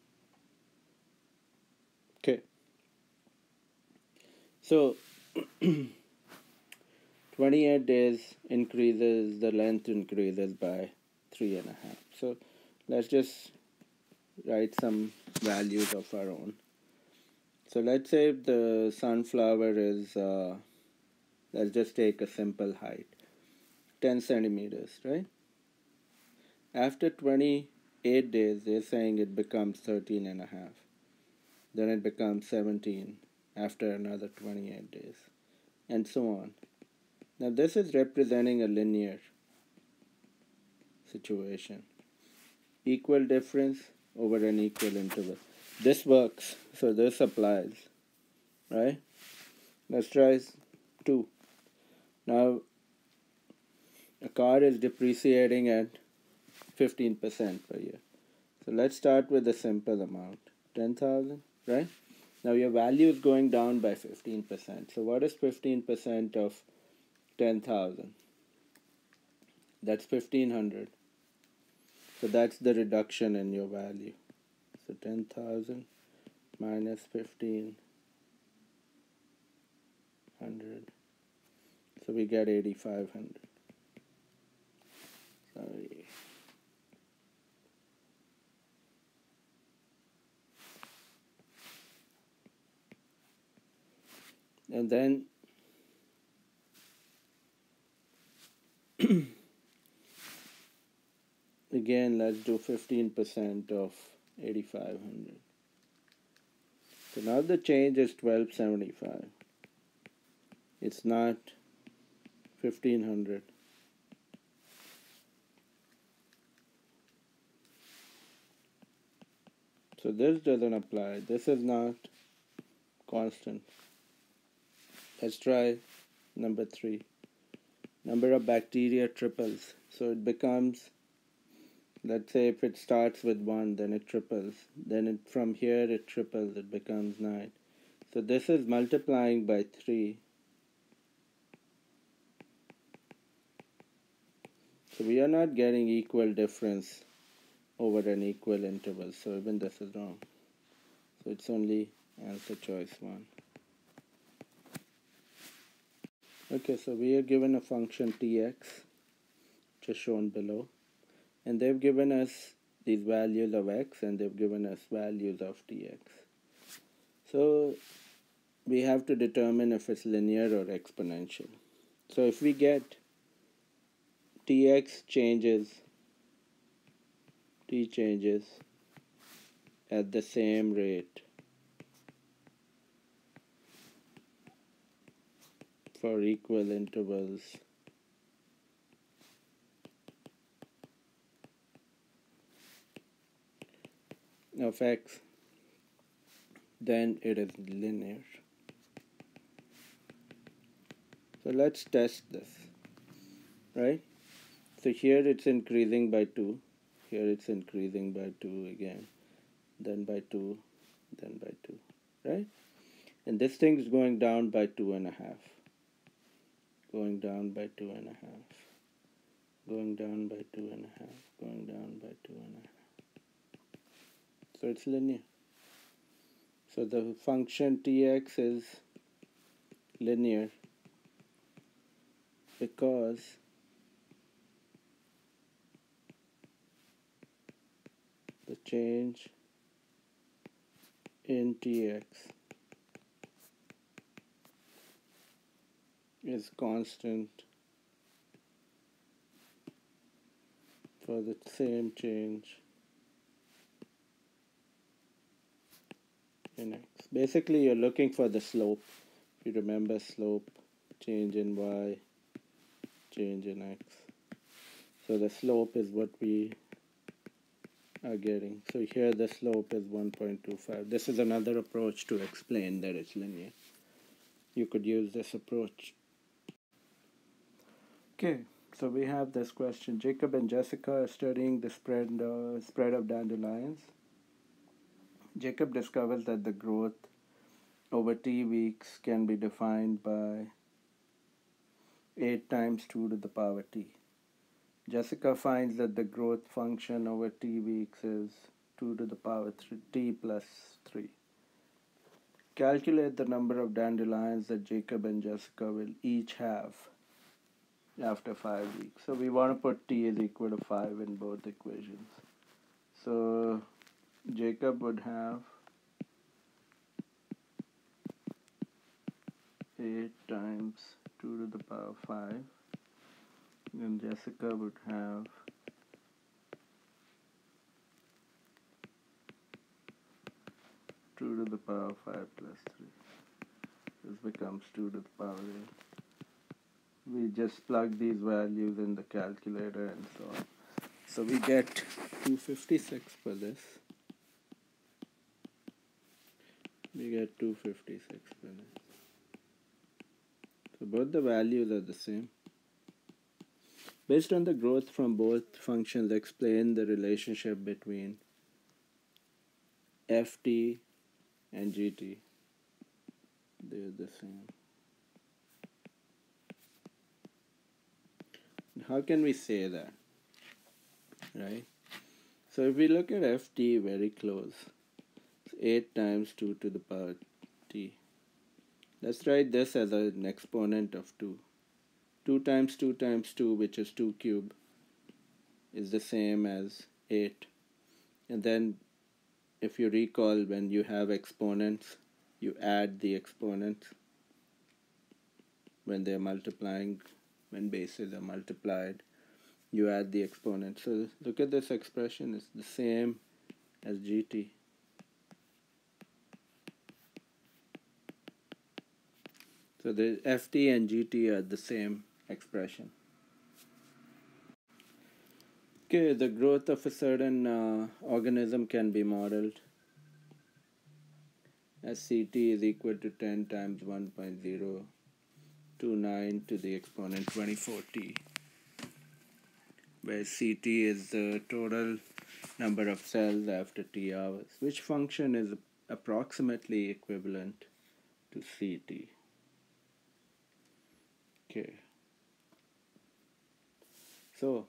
So 28 days increases, the length increases by 3.5. So let's just write some values of our own. So let's say if the sunflower is, let's just take a simple height, 10 centimeters, right? After 28 days, they're saying it becomes 13.5. Then it becomes 17 after another 28 days, and so on. Now this is representing a linear situation. Equal difference over an equal interval. This works, so this applies, right? Let's try 2. Now, a car is depreciating at 15% per year. So let's start with a simple amount, 10,000, right? Now your value is going down by 15%. So what is 15% of 10,000? That's 1,500. So that's the reduction in your value. So 10,000 minus 1,500. So we get 8,500. Sorry. And then again, let's do 15% of 8,500. So now the change is 1,275. It's not 1,500. So this doesn't apply. This is not constant. Let's try number 3. Number of bacteria triples. So it becomes, let's say if it starts with 1, then it triples. Then from here it triples, it becomes 9. So this is multiplying by 3. So we are not getting equal difference over an equal interval. So even this is wrong. So it's only answer choice 1. Okay, so we are given a function tx, which is shown below. And they've given us these values of x, and they've given us values of tx. So we have to determine if it's linear or exponential. So if we get tx changes, t changes at the same rate for equal intervals of x, then it is linear. So let's test this, right? So here it's increasing by 2, here it's increasing by 2 again, then by 2, then by 2, right? And this thing is going down by 2.5, going down by 2.5, going down by 2.5, going down by 2.5. So it's linear. So the function tx is linear because the change in tx is constant for the same change in x. Basically, you're looking for the slope. If you remember slope, change in y, change in x. So the slope is what we are getting. So here the slope is 1.25. This is another approach to explain that it's linear. You could use this approach. Okay, so we have this question. Jacob and Jessica are studying the spread of dandelions. Jacob discovers that the growth over t weeks can be defined by 8 times 2 to the power t. Jessica finds that the growth function over t weeks is 2 to the power t plus 3. Calculate the number of dandelions that Jacob and Jessica will each have after 5 weeks. So we want to put t is equal to 5 in both equations. So Jacob would have 8 times 2 to the power 5, and Jessica would have 2 to the power 5 plus 3. This becomes 2 to the power 8. We just plug these values in the calculator and so on. So we get 256 for this. We get 256 for this. So both the values are the same. Based on the growth from both functions, explain the relationship between ft and gt. They're the same. How can we say that? Right? So if we look at ft very close, it's 8 times 2 to the power t. Let's write this as an exponent of 2. 2 times 2 times 2, which is 2 cubed, is the same as 8. And then if you recall, when you have exponents, you add the exponents when they're multiplying, when bases are multiplied, you add the exponent. So look at this expression, it's the same as gt. So the ft and gt are the same expression. Okay, the growth of a certain organism can be modeled as Ct is equal to 10 times 1.029 to the exponent 24t, where Ct is the total number of cells after t hours, which function is approximately equivalent to Ct. Okay, so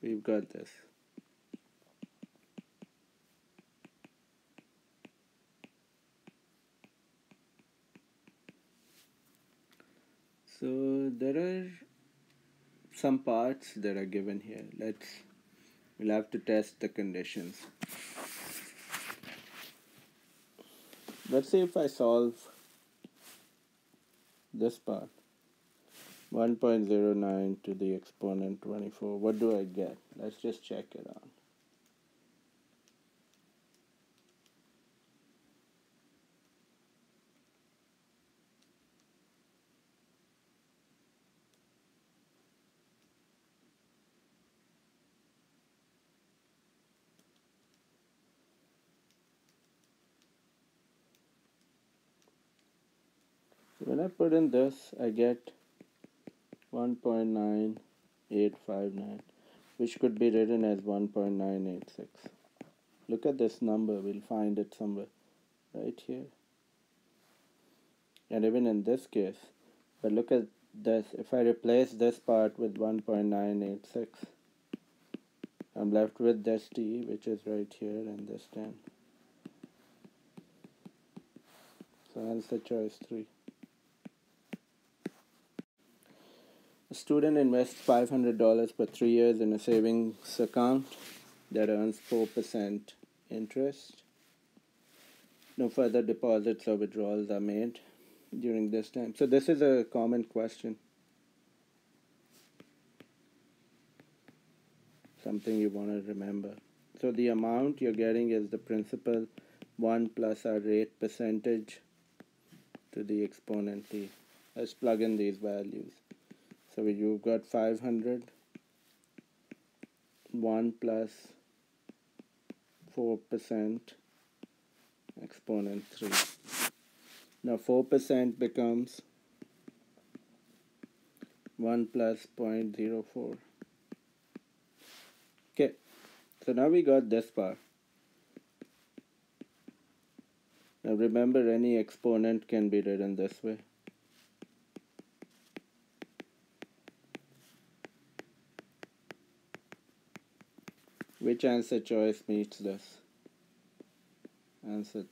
we've got this. So there are some parts that are given here. We'll have to test the conditions. Let's see if I solve this part. 1.09 to the exponent 24. What do I get? Let's just check it out. So when I put in this, I get 1.9859, which could be written as 1.986. Look at this number, we'll find it somewhere right here. And even in this case, but look at this, if I replace this part with 1.986, I'm left with this t, which is right here, and this 10. So answer choice 3. A student invests $500 for 3 years in a savings account that earns 4% interest. No further deposits or withdrawals are made during this time. So this is a common question. Something you want to remember. So the amount you're getting is the principal 1 plus our rate percentage to the exponent t. Let's plug in these values. So you've got 500, 1 plus 4%, exponent 3. Now 4% becomes 1 plus 0.04. Okay, so now we got this part. Now remember, any exponent can be written this way. Which answer choice meets this? Answer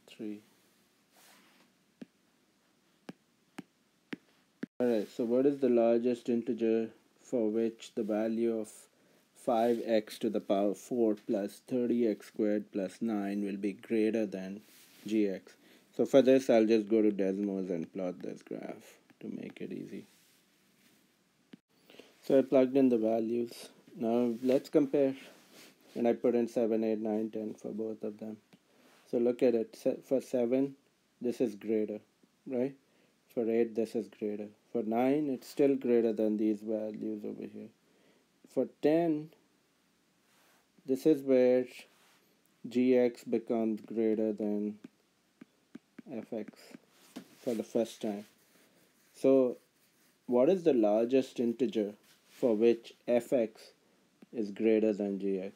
3. Alright, so what is the largest integer for which the value of 5x to the power 4 plus 30x squared plus 9 will be greater than gx? So for this, I'll just go to Desmos and plot this graph to make it easy. So I plugged in the values. Now let's compare. And I put in 7, 8, 9, 10 for both of them. So look at it. For 7, this is greater, right? For 8, this is greater. For 9, it's still greater than these values over here. For 10, this is where gx becomes greater than fx for the first time. So what is the largest integer for which fx is greater than gx?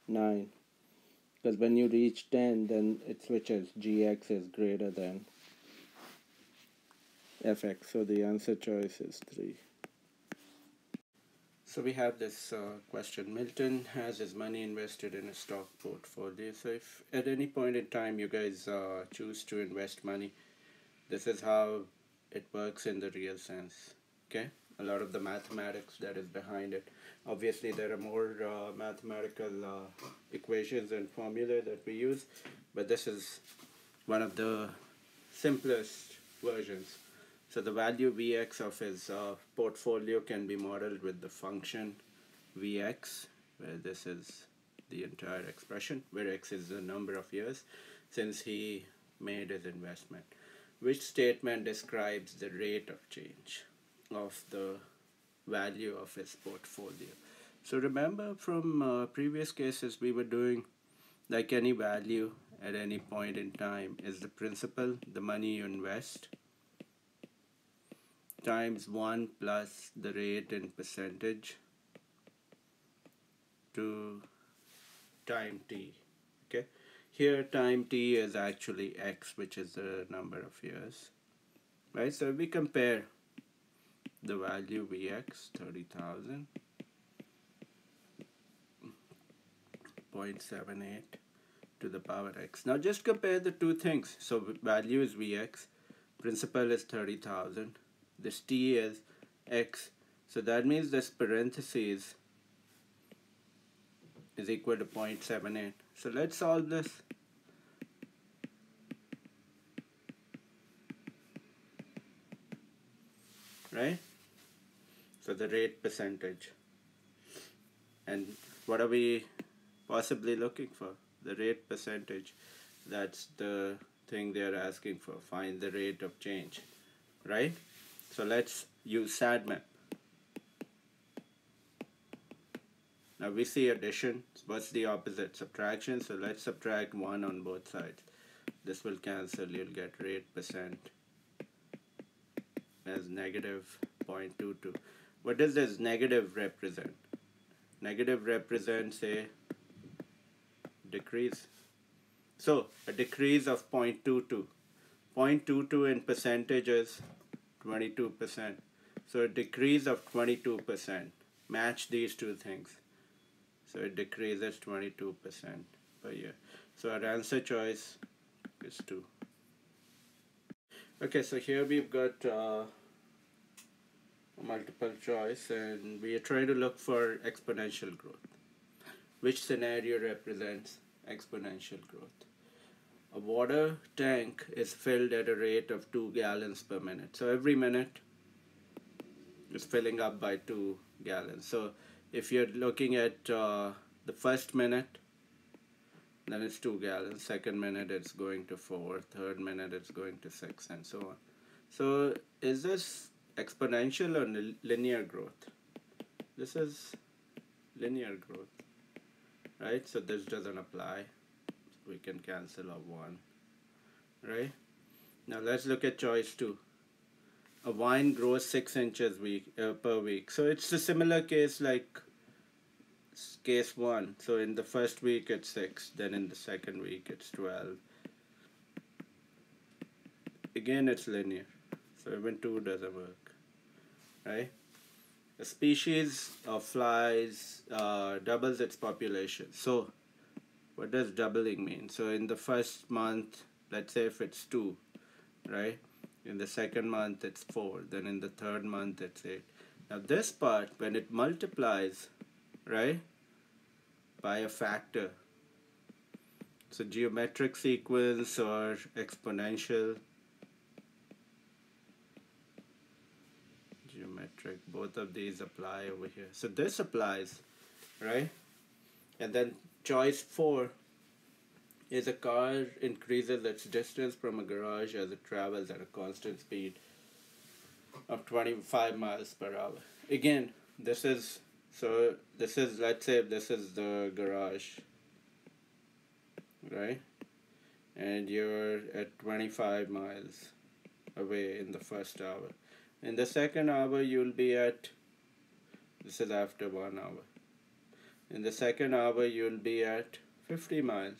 9. Because when you reach 10, then it switches. Gx is greater than fx. So the answer choice is 3. So we have this question. Milton has his money invested in a stock portfolio. So if at any point in time you guys choose to invest money, this is how it works in the real sense. Okay? A lot of the mathematics that is behind it. Obviously, there are more mathematical equations and formulae that we use, but this is one of the simplest versions. So the value Vx of his portfolio can be modeled with the function Vx, where this is the entire expression, where x is the number of years since he made his investment. Which statement describes the rate of change of the value of his portfolio? So remember from previous cases we were doing like any value at any point in time is the principal, the money you invest, times 1 plus the rate in percentage to time t. Okay, here time t is actually x, which is the number of years, right? So if we compare the value Vx 30,000 0.78 to the power x. Now just compare the two things. So value is Vx, principal is 30,000, this t is x, so that means this parentheses is equal to 0.78. So let's solve this. Right? So the rate percentage. And what are we possibly looking for? The rate percentage. That's the thing they're asking for. Find the rate of change. Right? So let's use SADMAP. Now we see addition. What's the opposite? Subtraction. So let's subtract 1 on both sides. This will cancel. You'll get rate percent as negative 0.22. What does this negative represent? Negative represents a decrease. So a decrease of 0.22. 0.22 in percentage is 22%. So a decrease of 22%. Match these two things. So it decreases 22% per year. So our answer choice is 2. Okay, so here we've got multiple choice and we are trying to look for exponential growth. Which scenario represents exponential growth? A water tank is filled at a rate of 2 gallons per minute. So every minute is filling up by 2 gallons. So if you're looking at the first minute, then it's 2 gallons. Second minute it's going to 4. Third minute it's going to 6 and so on. So is this exponential or linear growth? This is linear growth, right? So this doesn't apply. We can cancel off 1, right? Now let's look at choice 2. A vine grows 6 inches per week. So it's a similar case like case 1. So in the first week it's 6, then in the second week it's 12. Again it's linear. So even 2 doesn't work, right? A species of flies doubles its population. So what does doubling mean? So in the first month, let's say if it's 2, right? In the second month it's 4, then in the third month it's 8. Now this part, when it multiplies, right, by a factor, so geometric sequence or exponential, geometric, both of these apply over here. So this applies, right? And then choice 4 is a car increases its distance from a garage as it travels at a constant speed of 25 miles per hour. Again, this is, let's say this is the garage, right? And you're at 25 miles away in the first hour. In the second hour, you'll be at, this is after 1 hour. In the second hour, you'll be at 50 miles.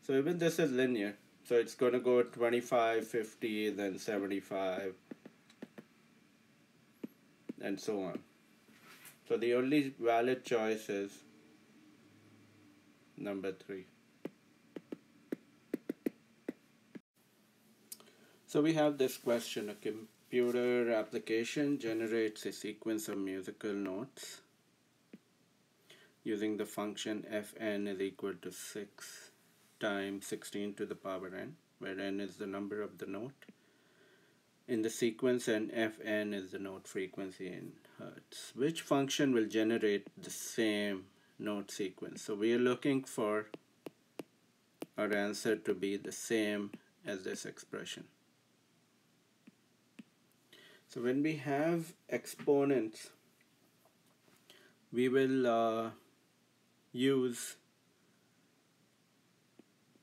So even this is linear. So it's going to go 25, 50, then 75, and so on. So the only valid choice is number 3. So we have this question: a computer application generates a sequence of musical notes using the function fn is equal to 6 times 16 to the power n, where n is the number of the note in the sequence and fn is the note frequency in hertz. Which function will generate the same note sequence? So we are looking for our answer to be the same as this expression. So when we have exponents, we will use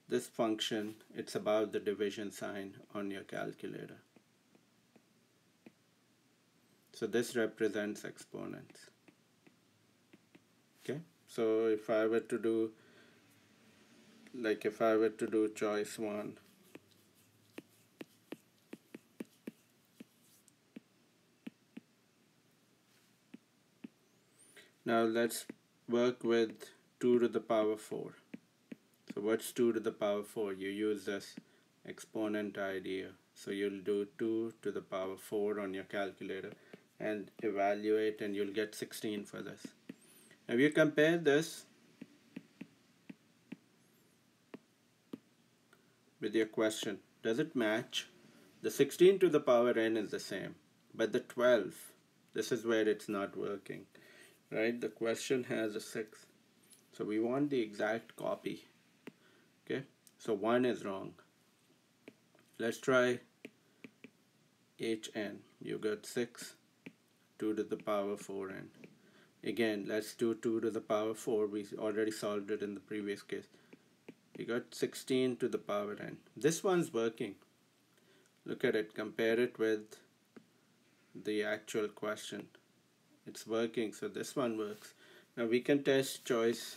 this function. It's about the division sign on your calculator. So this represents exponents. Okay, so if I were to do, choice 1, now let's work with 2 to the power 4. So what's 2 to the power 4? You use this exponent idea. So you'll do 2 to the power 4 on your calculator and evaluate, and you'll get 16 for this. Now if you compare this with your question, does it match? The 16 to the power n is the same, but the 12, this is where it's not working, right? The question has a 6. So we want the exact copy. Okay, so 1 is wrong. Let's try hn. You got 6, 2 to the power 4n. Again, let's do 2 to the power 4. We already solved it in the previous case. We got 16 to the power n. This one's working. Look at it, compare it with the actual question. It's working, so this one works. Now we can test choice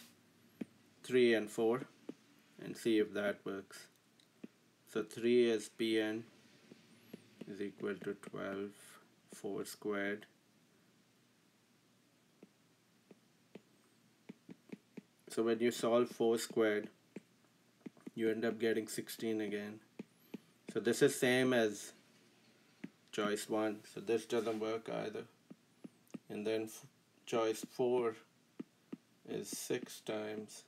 3 and 4 and see if that works. So 3 is Pn is equal to 12, 4 squared. So when you solve 4 squared, you end up getting 16 again. So this is same as choice 1, so this doesn't work either. And then choice 4 is 6 times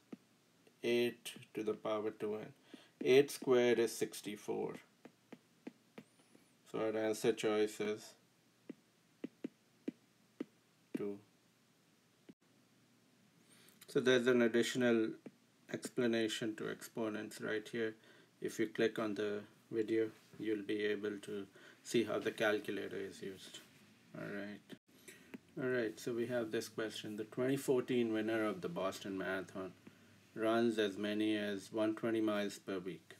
8 to the power 2n. 8 squared is 64. So our answer choice is 2. So there's an additional explanation to exponents right here. If you click on the video, you'll be able to see how the calculator is used. Alright, so we have this question. The 2014 winner of the Boston Marathon runs as many as 120 miles per week.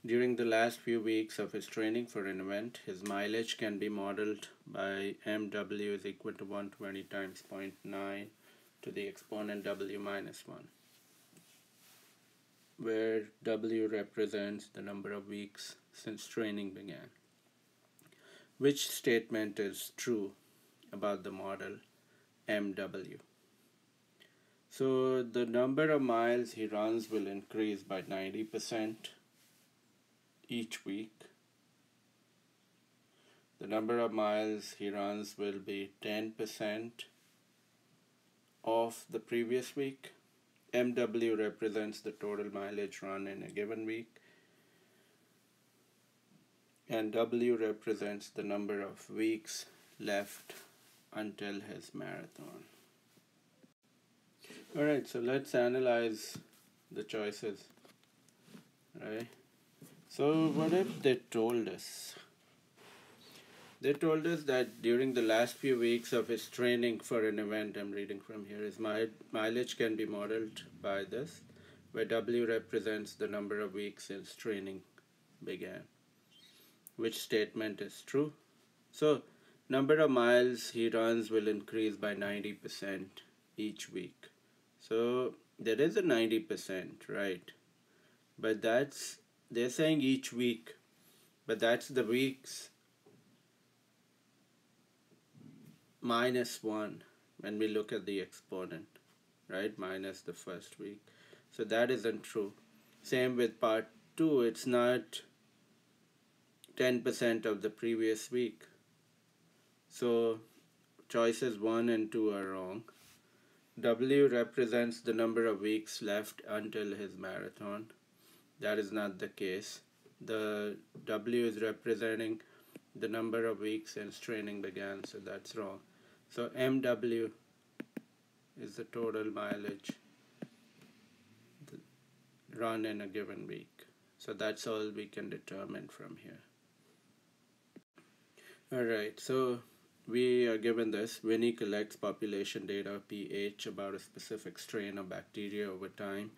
During the last few weeks of his training for an event, his mileage can be modeled by mw is equal to 120 times 0.9 to the exponent w minus 1, where w represents the number of weeks since training began. Which statement is true about the model mw? So the number of miles he runs will increase by 90% each week, the number of miles he runs will be 10% of the previous week. MW represents the total mileage run in a given week, and W represents the number of weeks left until his marathon. Alright, so let's analyze the choices. Right? So what if they told us? They told us that during the last few weeks of his training for an event, I'm reading from here, his mileage can be modeled by this, where W represents the number of weeks his training began. Which statement is true? So, number of miles he runs will increase by 90% each week. So, there is a 90%, right? But they're saying each week, but that's the weeks minus 1 when we look at the exponent, right? Minus the first week. So that isn't true. Same with part 2, it's not 10% of the previous week. So choices 1 and 2 are wrong. W represents the number of weeks left until his marathon. That is not the case. The W is representing the number of weeks since training began, so that's wrong. So MW is the total mileage run in a given week. So that's all we can determine from here. Alright, so we are given this. Winnie collects population data, pH, about a specific strain of bacteria over time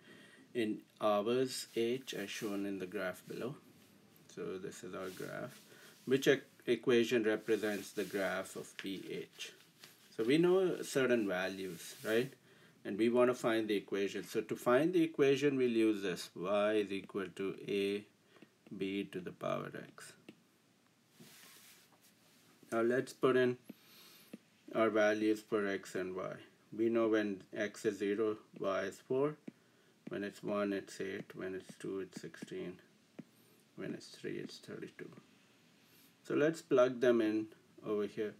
in hours H as shown in the graph below. So this is our graph. Which equation represents the graph of pH? So we know certain values, right? And we want to find the equation. So to find the equation, we'll use this. Y is equal to AB to the power x. Now let's put in our values for x and y. We know when x is 0, y is 4. When it's 1, it's 8. When it's 2, it's 16. When it's 3, it's 32. So let's plug them in over here.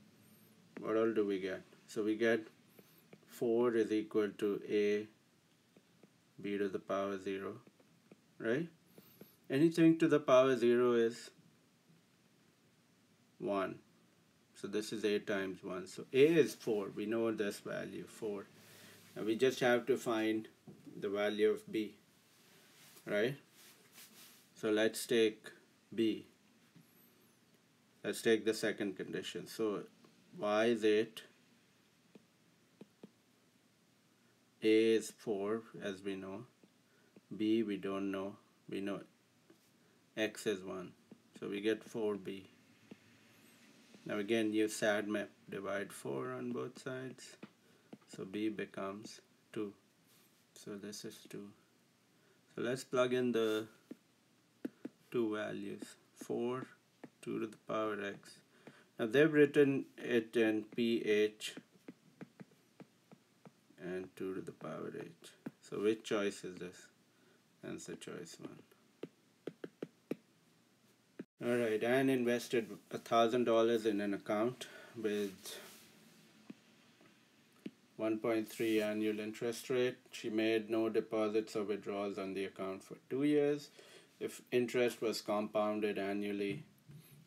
What all do we get? So we get 4 is equal to a b to the power 0, right? Anything to the power 0 is 1. So this is a times 1. So a is 4. We know this value, 4. Now we just have to find the value of b, right? So let's take b. Let's take the second condition. So y is 8. A is 4 as we know. B we don't know. We know x is 1. So we get 4b. Now again use SADMAP. Divide 4 on both sides. So b becomes 2. So this is 2. So let's plug in the two values. 4, 2 to the power x. Now they've written it in pH and 2 to the power h. So which choice is this? Answer choice 1. Alright, Anne invested $1,000 in an account with 1.3 annual interest rate. She made no deposits or withdrawals on the account for 2 years. If interest was compounded annually,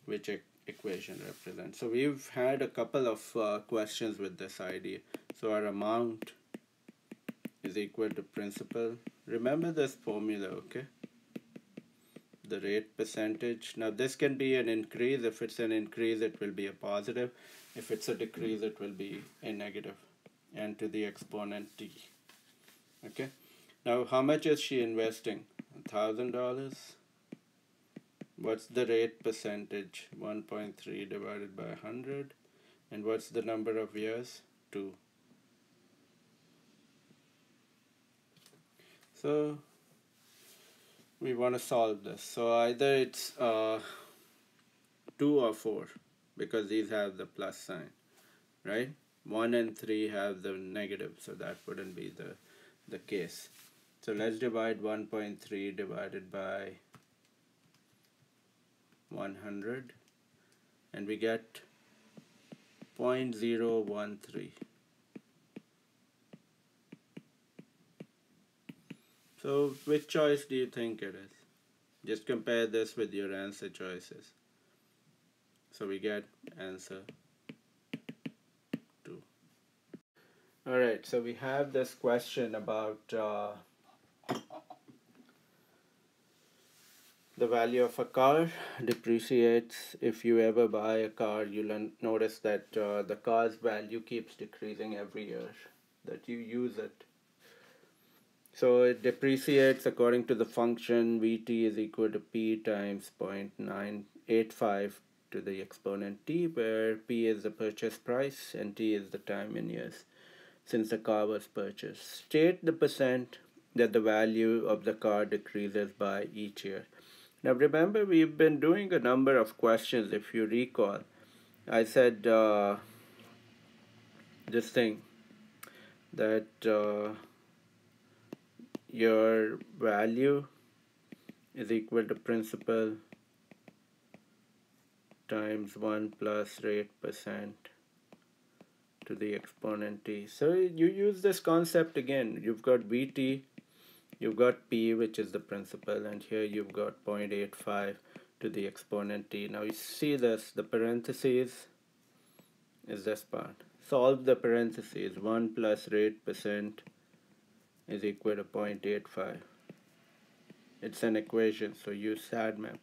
which equation represents? So we've had a couple of questions with this idea. So our amount is equal to principal. Remember this formula, okay? The rate percentage. Now this can be an increase. If it's an increase, it will be a positive. If it's a decrease, it will be a negative. And to the exponent t. Okay. Now how much is she investing? $1,000. What's the rate percentage? 1.3 divided by 100. And what's the number of years? 2. So we want to solve this. So either it's 2 or 4, because these have the plus sign, right? 1 and 3 have the negative, so that wouldn't be the case. So let's divide 1.3 divided by 100, and we get 0.013. So which choice do you think it is? Just compare this with your answer choices. So we get answer 2. Alright, so we have this question about the value of a car depreciates. If you ever buy a car, you'll notice that the car's value keeps decreasing every year that you use it. So it depreciates according to the function Vt is equal to P times 0.985 to the exponent T, where P is the purchase price and T is the time in years since the car was purchased. State the percent that the value of the car decreases by each year. Now remember, we've been doing a number of questions. If you recall, I said this thing that your value is equal to principal times 1 plus rate percent to the exponent t. So you use this concept again. You've got Vt, you've got P, which is the principal, and here you've got 0.85 to the exponent t. Now you see this, the parentheses is this part. Solve the parentheses. 1 plus rate percent is equal to 0.85. It's an equation, so use SADMAP.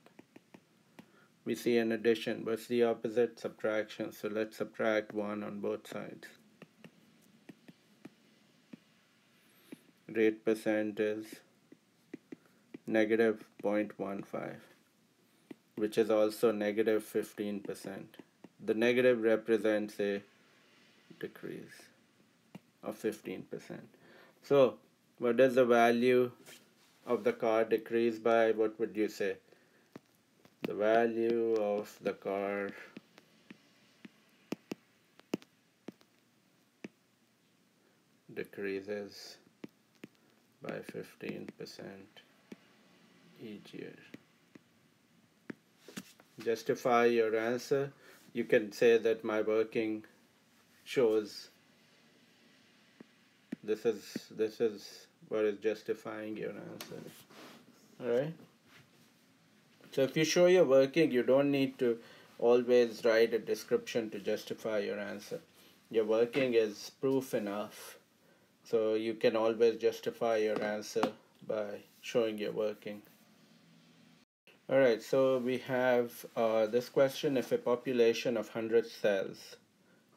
We see an addition. What's the opposite? Subtraction. So let's subtract 1 on both sides. Rate percent is negative 0.15, which is also negative 15%. The negative represents a decrease of 15%. So what does the value of the car decrease by? What would you say? The value of the car decreases by 15% each year. Justify your answer. You can say that my working shows this is what is justifying your answer. Alright? So if you show your working, you don't need to always write a description to justify your answer. Your working is proof enough. So you can always justify your answer by showing your working. Alright, so we have this question: if a population of 100 cells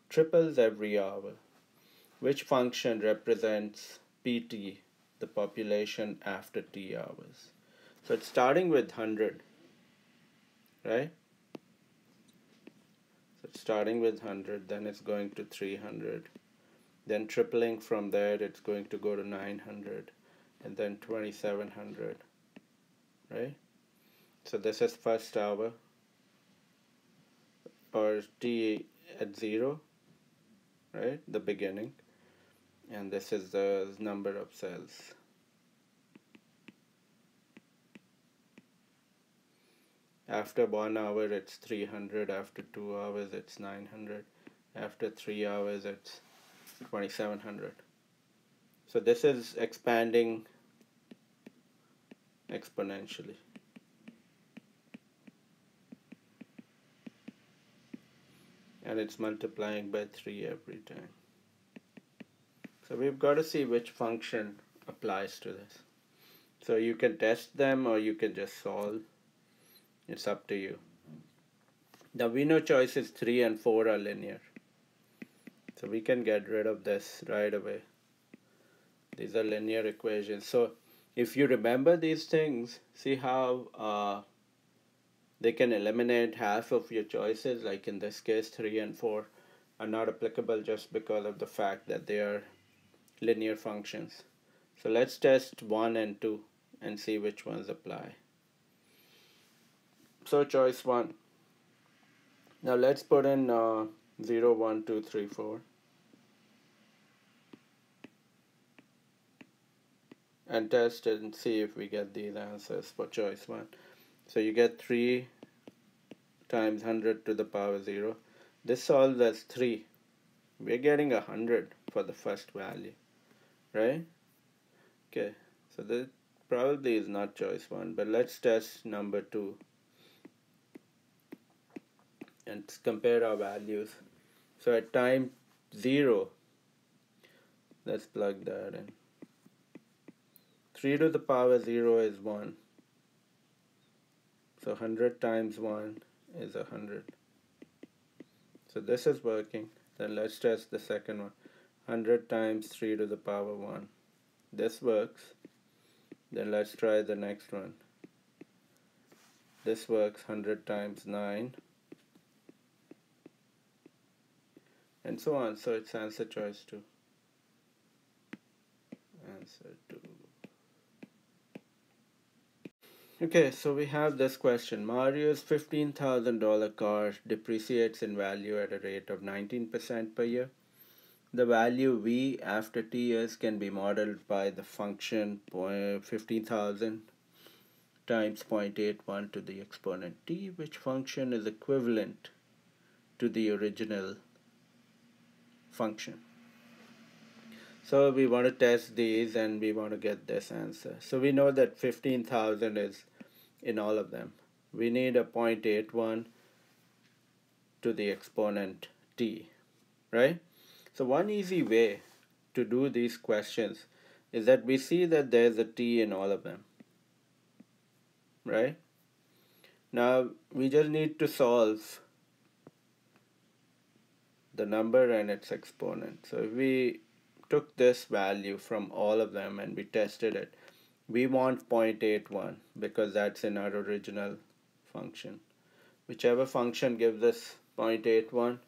triples every hour, which function represents PT, the population after T hours? So it's starting with 100, right? So it's starting with 100, then it's going to 300. Then tripling from there, it's going to go to 900, and then 2700, right? So this is first hour, or T at 0, right? The beginning. And this is the number of cells. After 1 hour, it's 300. After 2 hours, it's 900. After 3 hours, it's 2700. So this is expanding exponentially. And it's multiplying by 3 every time. So we've got to see which function applies to this. So you can test them or you can just solve. It's up to you. Now we know choices 3 and 4 are linear. So we can get rid of this right away. These are linear equations. So if you remember these things, see how they can eliminate half of your choices. Like in this case, 3 and 4 are not applicable just because of the fact that they are linear functions. So let's test 1 and 2 and see which ones apply. So choice 1. Now let's put in 0, 1, 2, 3, 4. And test it and see if we get these answers for choice 1. So you get 3, times 100 to the power 0. This solves as 3. We're getting 100 for the first value, right? Okay, so that probably is not choice 1, but let's test number 2 and compare our values. So at time 0, let's plug that in. 3 to the power 0 is 1. So 100 times 1 is 100. So this is working. Then let's test the second one. 100 times 3 to the power 1. This works. Then let's try the next one. This works. 100 times 9. And so on. So it's answer choice 2. Answer 2. Okay, so we have this question. Mario's $15,000 car depreciates in value at a rate of 19% per year. The value V after t years can be modeled by the function 15,000 times 0.81 to the exponent t, which function is equivalent to the original function. So we want to test these and we want to get this answer. So we know that 15,000 is in all of them. We need a 0.81 to the exponent t, right? So one easy way to do these questions is that we see that there's a t in all of them, right? Now we just need to solve the number and its exponent. So if we took this value from all of them and we tested it, we want 0.81 because that's in our original function. Whichever function gives us 0.81,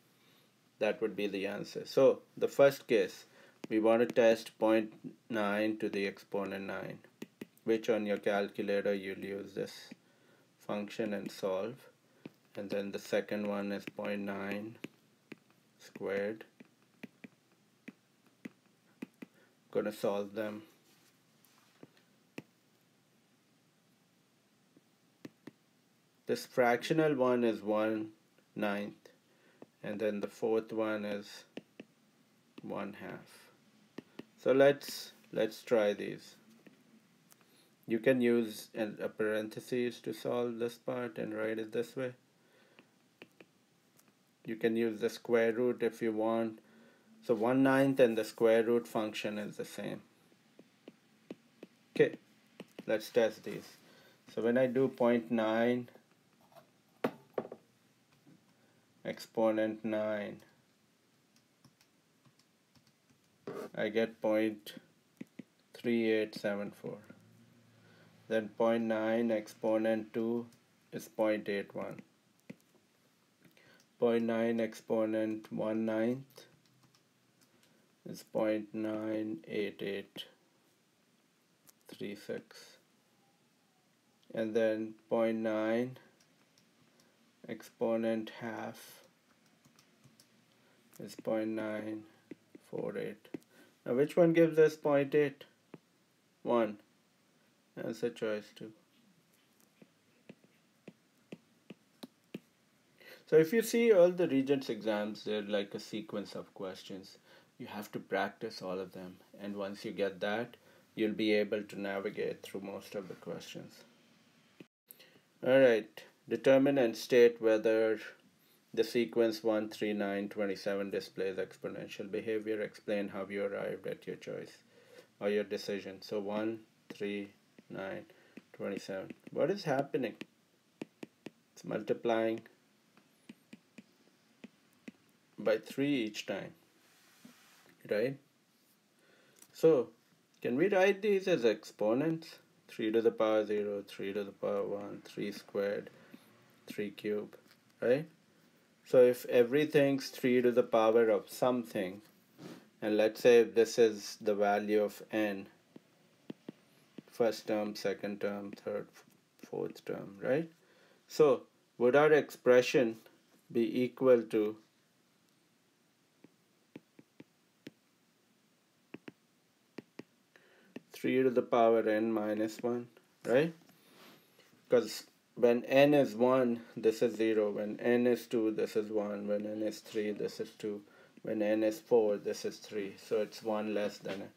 that would be the answer. So the first case, we want to test 0.9 to the exponent 9, which on your calculator you'll use this function and solve. And then the second one is 0.9 squared. Gonna solve them. This fractional one is 1/9, and then the fourth one is 1/2. So let's try these. You can use a parentheses to solve this part and write it this way. You can use the square root if you want. So 1/9 and the square root function is the same. Okay, let's test these. So when I do 0.9 exponent 9, I get 0.3874. Then 0.9 exponent 2 is 0.81. 0.9 exponent 1/9 is 0.98836. And then 0.9 exponent half is 0.948. Now which one gives us 0.8? 1. Answer choice 2. So if you see all the Regents exams, they're like a sequence of questions. You have to practice all of them. And once you get that, you'll be able to navigate through most of the questions. Alright, determine and state whether the sequence 1, 3, 9, 27 displays exponential behavior. Explain how you arrived at your choice or your decision. So 1, 3, 9, 27. What is happening? It's multiplying by 3 each time, right? So can we write these as exponents? 3 to the power 0, 3 to the power 1, 3 squared, 3 cubed, right? So if everything's 3 to the power of something, and let's say this is the value of n, first term, second term, third, fourth term, right? So would our expression be equal to three to the power n minus 1, right? Because when n is 1, this is 0. When n is 2, this is 1. When n is 3, this is 2. When n is 4, this is 3. So it's 1 less than n.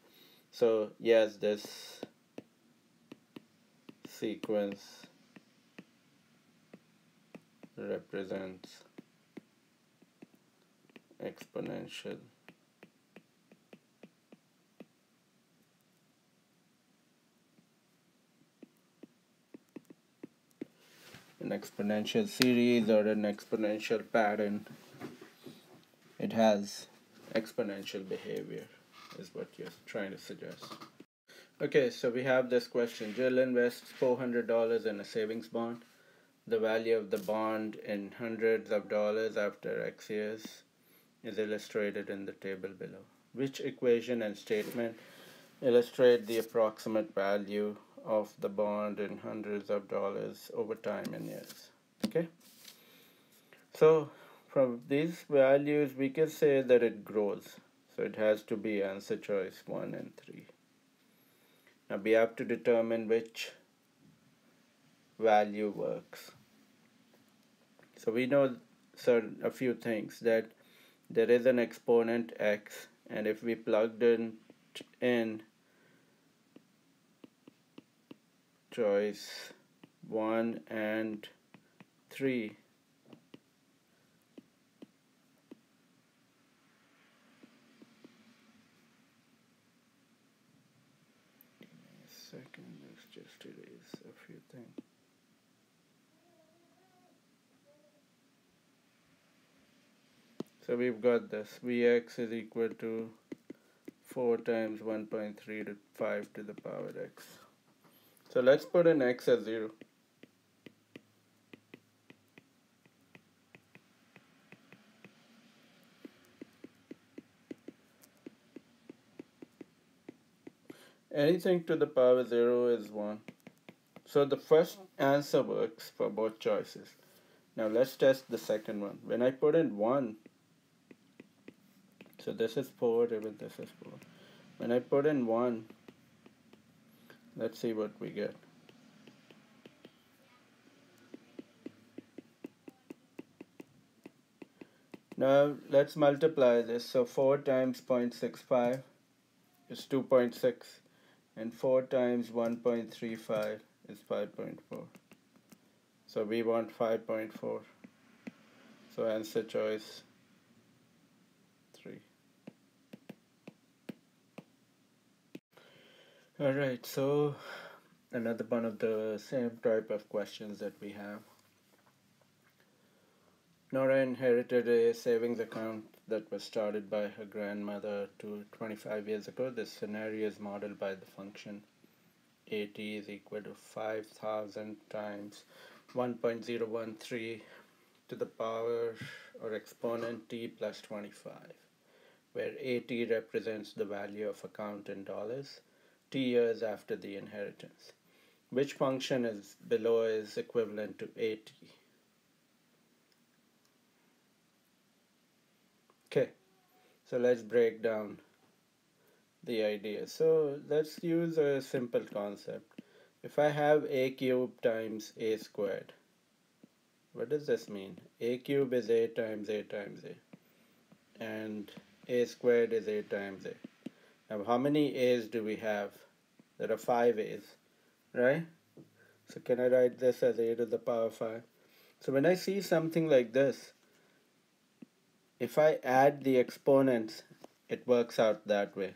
So yes, this sequence represents exponential. An exponential series or an exponential pattern, it has exponential behavior, is what you're trying to suggest. Okay, so we have this question. Jill invests $400 in a savings bond. The value of the bond in hundreds of dollars after X years is illustrated in the table below. Which equation and statement illustrate the approximate value of the bond in hundreds of dollars over time in years? Okay, so from these values we can say that it grows, so it has to be answer choice 1 and 3. Now we have to determine which value works. So we know a few things, that there is an exponent x, and if we plugged in choice 1 and 3, second, let's just erase a few things. So we've got this, Vx is equal to 4 times 1.3 to 5 to the power x. So let's put in x as 0. Anything to the power 0 is 1. So the first answer works for both choices. Now let's test the second one. When I put in 1, so this is 4, even this is 4. When I put in 1, let's see what we get. Now let's multiply this. So 4 times 0.65 is 2.6, and 4 times 1.35 is 5.4. So we want 5.4. So answer choice 3. Alright, so another one of the same type of questions that we have. Nora inherited a savings account that was started by her grandmother 25 years ago. This scenario is modeled by the function AT is equal to 5,000 times 1.013 to the power or exponent t plus 25, where AT represents the value of account in dollars t years after the inheritance. Which function is below is equivalent to AT? Okay, so let's break down the idea. So let's use a simple concept. If I have a cubed times a squared, what does this mean? A cube is a times a times a, and a squared is a times a. Now how many a's do we have? There are 5 a's, right? So can I write this as a to the power 5? So when I see something like this, if I add the exponents, it works out that way.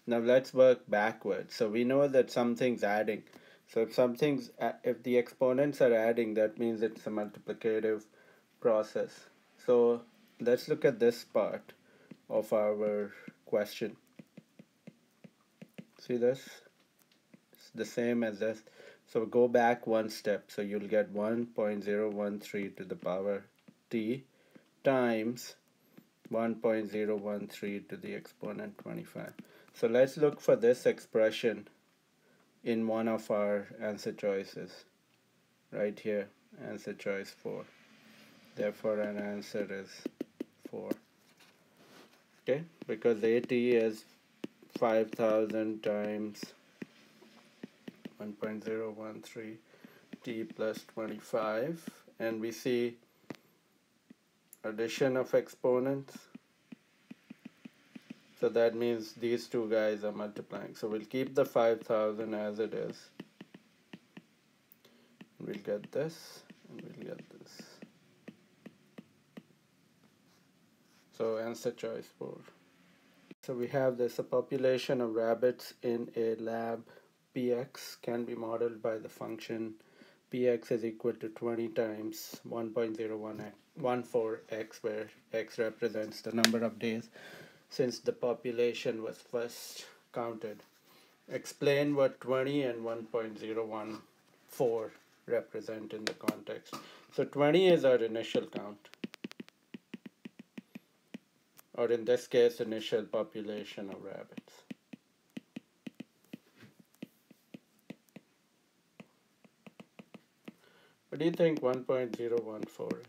Now let's work backwards. So we know that something's adding. So if the exponents are adding, that means it's a multiplicative process. So let's look at this part of our question. See this? It's the same as this. So go back one step. So you'll get 1.013 to the power t times 1.013 to the exponent 25. So let's look for this expression in one of our answer choices. Right here, answer choice 4. Therefore, our answer is 4. Okay, because AT is 5,000 times 1.013 t plus 25, and we see addition of exponents. So that means these two guys are multiplying. So we'll keep the 5,000 as it is. We'll get this, and we'll get this. So answer choice 4. So we have this: a population of rabbits in a lab px can be modeled by the function px is equal to 20 times 1.0114x, where x represents the number of days since the population was first counted. Explain what 20 and 1.014 represent in the context. So 20 is our initial count, or in this case, initial population of rabbits. What do you think 1.014 is?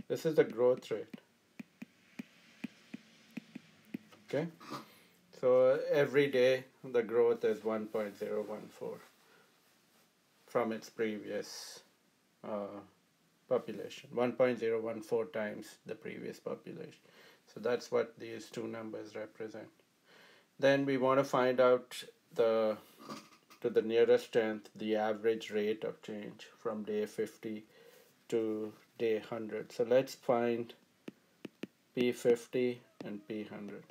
This is the growth rate. Okay, so every day the growth is 1.014 from its previous population, 1.014 times the previous population. So that's what these two numbers represent. Then we want to find out to the nearest tenth the average rate of change from day 50 to day 100. So let's find P50 and P100.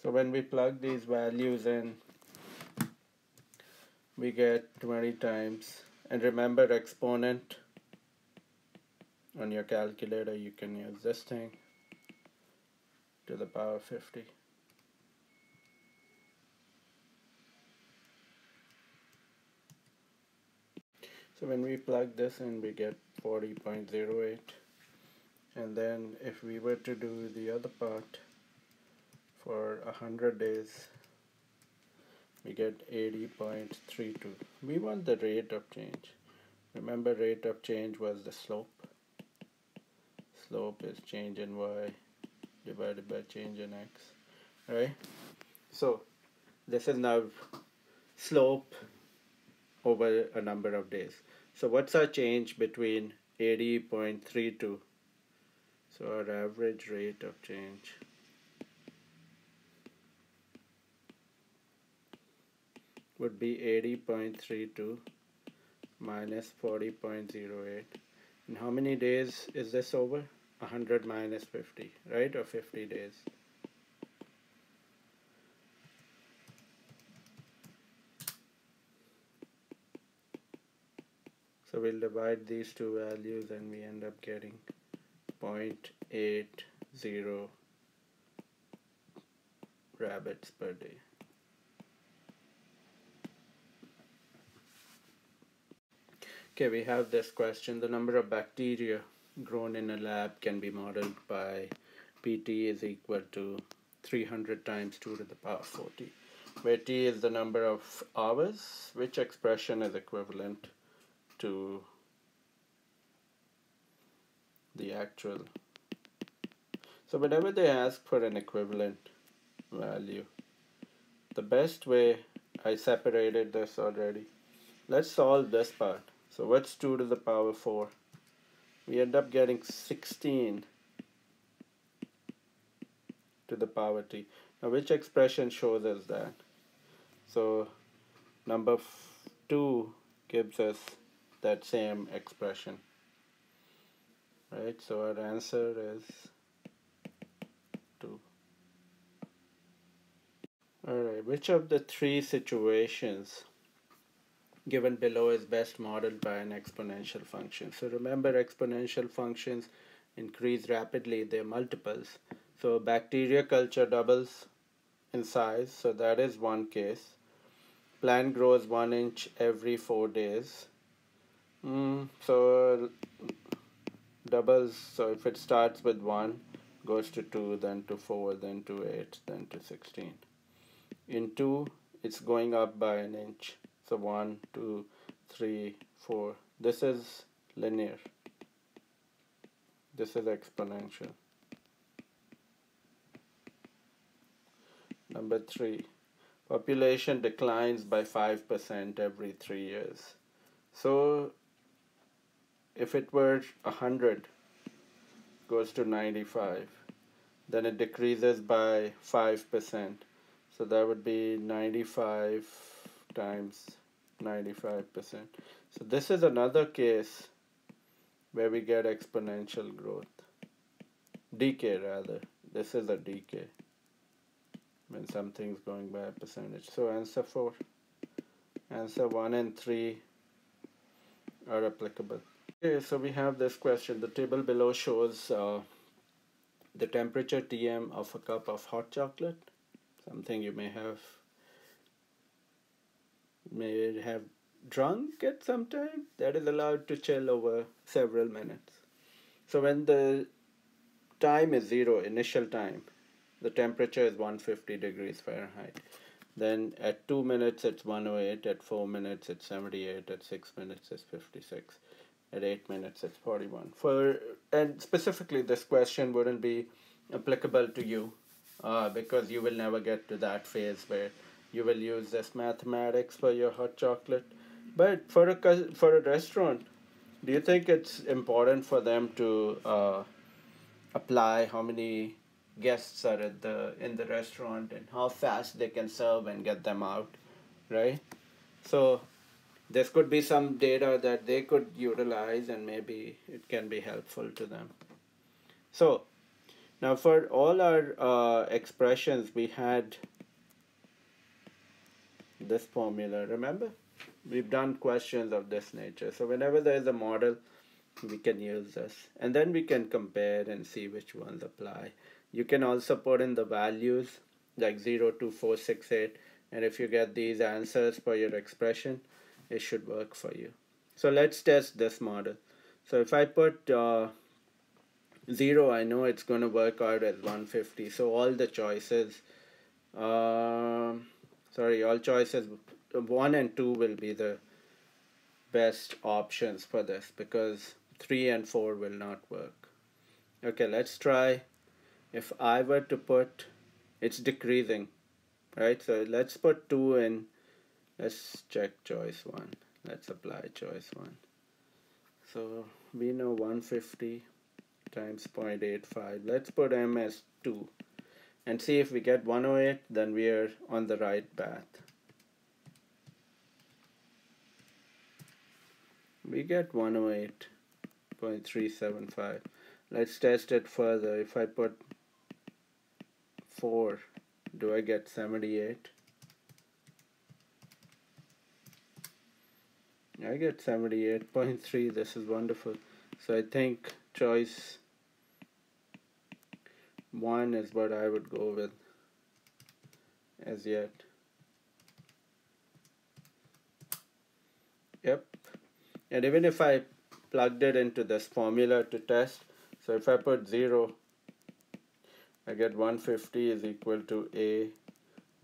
So when we plug these values in, we get 20 times. And remember, exponent on your calculator, you can use this thing, to the power 50. So when we plug this in, we get 40.08. And then if we were to do the other part for 100 days, we get 80.32. We want the rate of change. Remember, rate of change was the slope. Slope is change in y divided by change in x, right? So this is now slope over a number of days. So what's our change between 80.32? So our average rate of change would be 80.32 minus 40.08. And how many days is this over? 100 minus 50, right? Or 50 days. So we'll divide these two values and we end up getting 0.80 rabbits per day. Okay, we have this question. The number of bacteria grown in a lab can be modeled by Pt is equal to 300 times 2 to the power 40, where T is the number of hours. Which expression is equivalent to the actual? So whenever they ask for an equivalent value, the best way, I separated this already. Let's solve this part. So what's 2 to the power 4? We end up getting 16 to the power t. Now which expression shows us that? So number 2 gives us that same expression, right? So our answer is 2. Alright, which of the three situations given below is best modeled by an exponential function? So remember, exponential functions increase rapidly, they're multiples. So bacteria culture doubles in size, so that is one case. Plant grows 1 inch every 4 days. So doubles, so if it starts with 1, goes to 2, then to 4, then to 8, then to 16. In 2, it's going up by an inch. So 1, 2, 3, 4. This is linear. This is exponential. Number 3, population declines by 5% every 3 years. So if it were 100, goes to 95, then it decreases by 5%. So that would be 95 times 95%. So this is another case where we get exponential growth. Decay rather. This is a decay when something's going by a percentage. So answer 4. Answer 1 and 3 are applicable. Okay, so we have this question. The table below shows the temperature Tm of a cup of hot chocolate, something you may have drunk at some time, that is allowed to chill over several minutes. So when the time is 0, initial time, the temperature is 150 degrees Fahrenheit. Then at 2 minutes it's 108, at 4 minutes it's 78, at 6 minutes it's 56, at 8 minutes it's 41. And specifically this question wouldn't be applicable to you because you will never get to that phase where you will use this mathematics for your hot chocolate. But for a restaurant, do you think it's important for them to apply how many guests are in the restaurant and how fast they can serve and get them out, right? So this could be some data that they could utilize and maybe it can be helpful to them. So now for all our expressions, we had this formula, remember? We've done questions of this nature. So whenever there is a model, we can use this. And then we can compare and see which ones apply. You can also put in the values like 0 to 468. And if you get these answers for your expression, it should work for you. So let's test this model. So if I put 0, I know it's going to work out as 150. So all the choices, all choices 1 and 2 will be the best options for this because 3 and 4 will not work. Okay, let's try. If I were to put, it's decreasing, right? So let's put 2 in. Let's check choice 1. Let's apply choice 1. So we know 150 times 0.85. Let's put m as 2 and see if we get 108, then we are on the right path. We get 108.375. Let's test it further. If I put 4, do I get 78? I get 78.3. This is wonderful. So I think choice 1 is what I would go with as yet. Yep. And even if I plugged it into this formula to test, so if I put 0, I get 150 is equal to a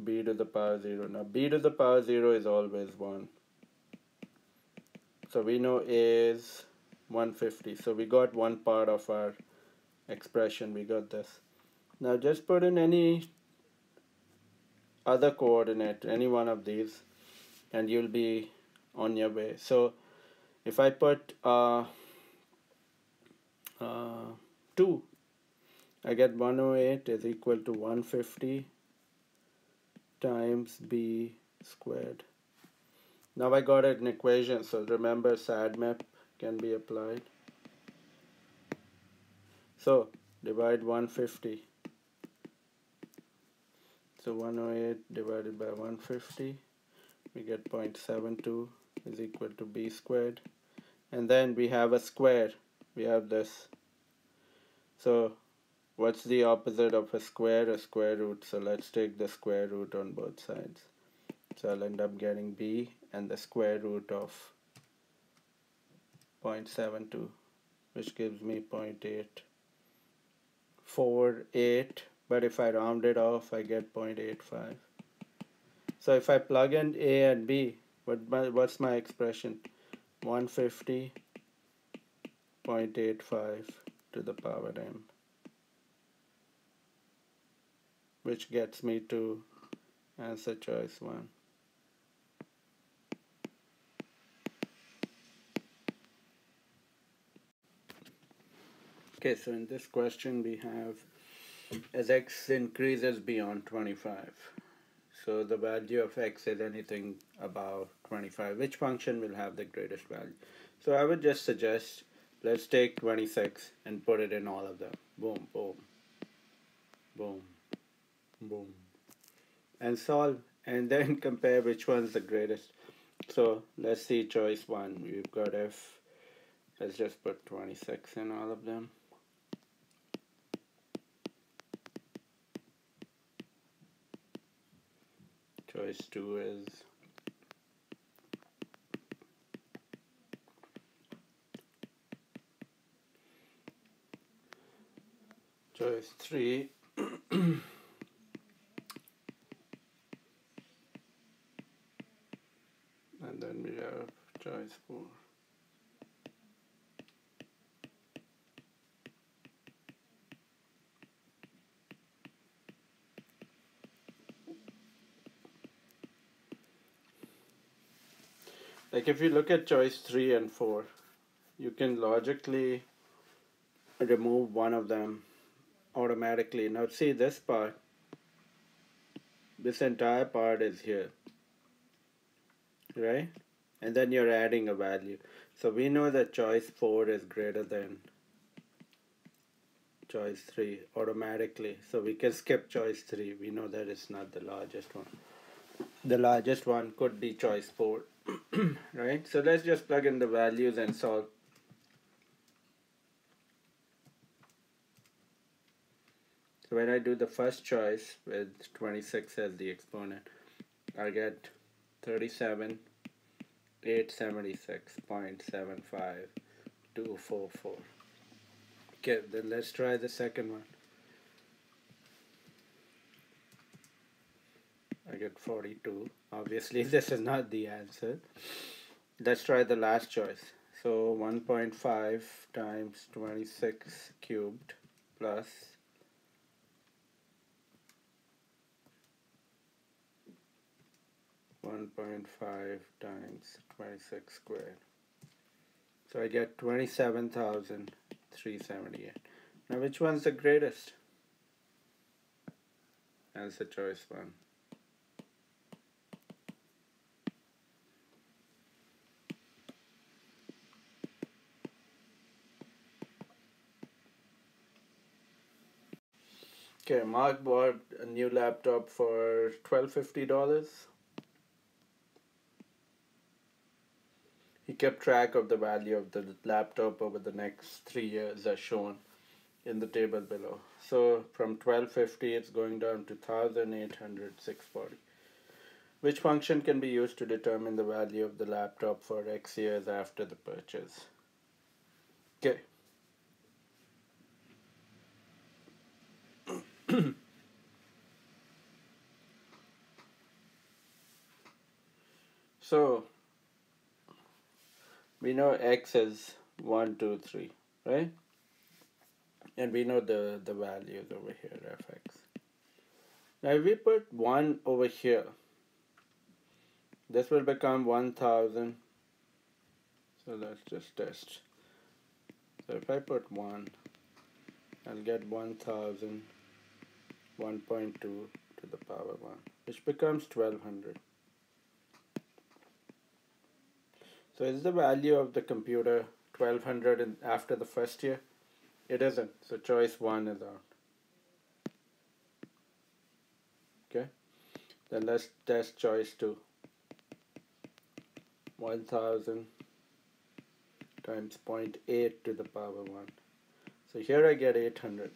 b to the power 0. Now b to the power 0 is always 1. So we know a is 150. So we got one part of our expression. We got this. Now just put in any other coordinate, any one of these, and you'll be on your way. So if I put 2, I get 108 is equal to 150 times b squared. Now I got an equation, so remember SADMAP can be applied. So divide 150. So 108 divided by 150, we get 0.72 is equal to b squared. And then we have a square. We have this. So what's the opposite of a square? A square root. So let's take the square root on both sides. So I'll end up getting b and the square root of 0.72, which gives me 0.848. But if I round it off, I get 0.85. So if I plug in a and b, what's my expression? 150.85 to the power m, which gets me to answer choice 1. Okay, so in this question we have, as x increases beyond 25, so the value of x is anything above 25, which function will have the greatest value? So I would just suggest, let's take 26 and put it in all of them. Boom, boom, boom, boom. And solve, and then compare which one's the greatest. So let's see choice 1. We've got f. Let's just put 26 in all of them. Choice 2 is choice 3. And then we have choice 4. Like if you look at choice 3 and 4, you can logically remove one of them automatically. Now see this part, this entire part is here, right? And then you're adding a value. So we know that choice 4 is greater than choice 3 automatically. So we can skip choice 3. We know that it's not the largest one. The largest one could be choice 4, right? So let's just plug in the values and solve. So when I do the first choice with 26 as the exponent, I get 37,876.75244. Okay, then let's try the second one. I get 42. Obviously, this is not the answer. Let's try the last choice. So 1.5 times 26 cubed plus 1.5 times 26 squared. So I get 27,378. Now which one's the greatest? Answer choice 1. Okay, Mark bought a new laptop for $1,250. He kept track of the value of the laptop over the next 3 years as shown in the table below. So from 1250 it's going down to 1800, 640. Which function can be used to determine the value of the laptop for X years after the purchase? Okay. So we know X is 1, 2, 3, right? And we know the values over here, fx. Now if we put 1 over here, this will become 1000. So let's just test. So if I put 1, I'll get 1000, 1.2 to the power 1, which becomes 1200. So is the value of the computer 1200 after the first year? It isn't. So choice 1 is out. Okay. Then let's test choice 2. 1000 times 0.8 to the power 1. So here I get 800.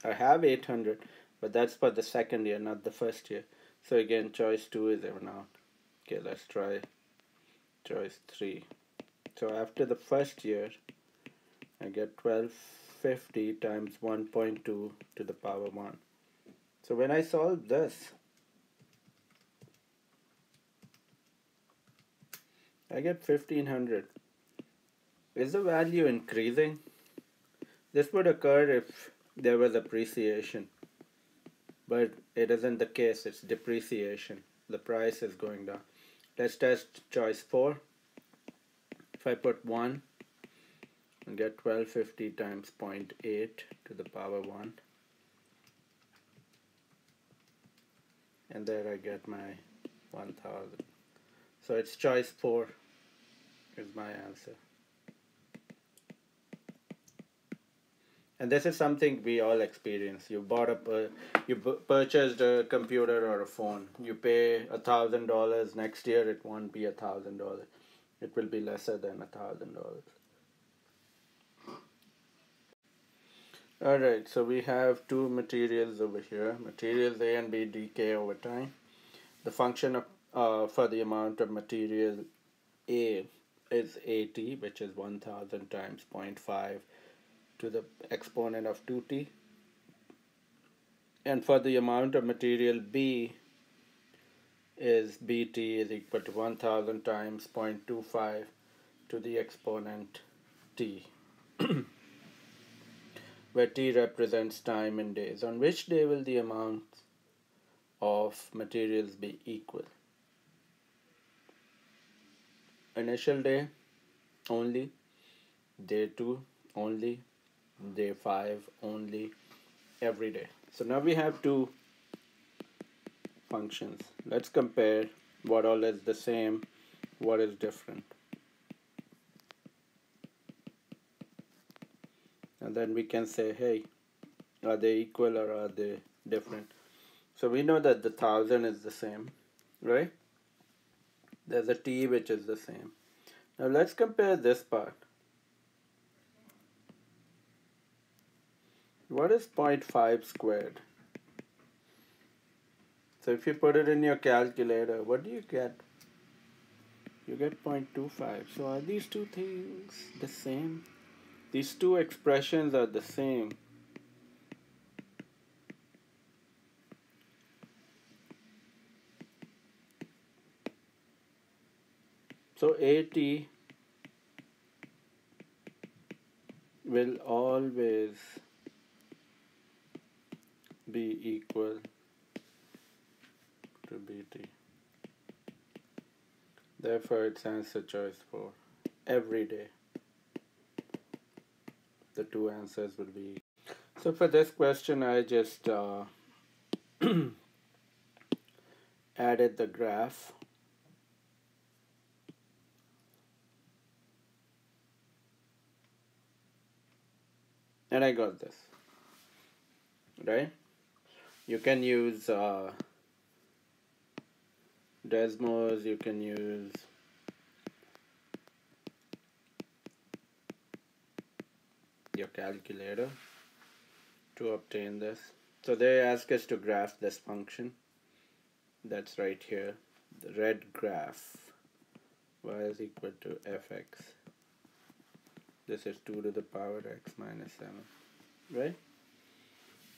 I have 800, but that's for the second year, not the first year. So again, choice 2 is even out. Okay, let's try choice 3. So after the first year, I get 1250 times 1.2 to the power 1. So when I solve this, I get 1500. Is the value increasing? This would occur if there was appreciation, but it isn't the case, it's depreciation. The price is going down. Let's test choice 4. If I put 1 and get 1250 times 0.8 to the power 1, and there I get my 1000. So it's choice 4 is my answer. And this is something we all experience. You purchased a computer or a phone. You pay $1,000. Next year it won't be $1,000. It will be lesser than $1,000. Alright, so we have two materials over here. Materials A and B decay over time. The function for the amount of material A is AT, which is 1000 times 0.5 to the exponent of 2t. And for the amount of material B is BT is equal to 1000 times 0.25 to the exponent t, where t represents time in days. On which day will the amount of materials be equal? Initial day only, day 2 only, day 5 only, every day. So now we have two functions. Let's compare what all is the same, what is different. And then we can say, hey, are they equal or are they different? So we know that the 1000 is the same, right? There's a t which is the same. Now let's compare this part. What is 0.5 squared? So if you put it in your calculator, what do you get? You get 0.25. So are these two things the same? These two expressions are the same. So AT will always be equal to BT. Therefore, it's answer choice 4. Every day, the two answers will be equal. So for this question, I just added the graph. And I got this, right? You can use Desmos, you can use your calculator to obtain this. So they ask us to graph this function. That's right here. The red graph. Y is equal to fx. This is 2 to the power x minus 7. Right?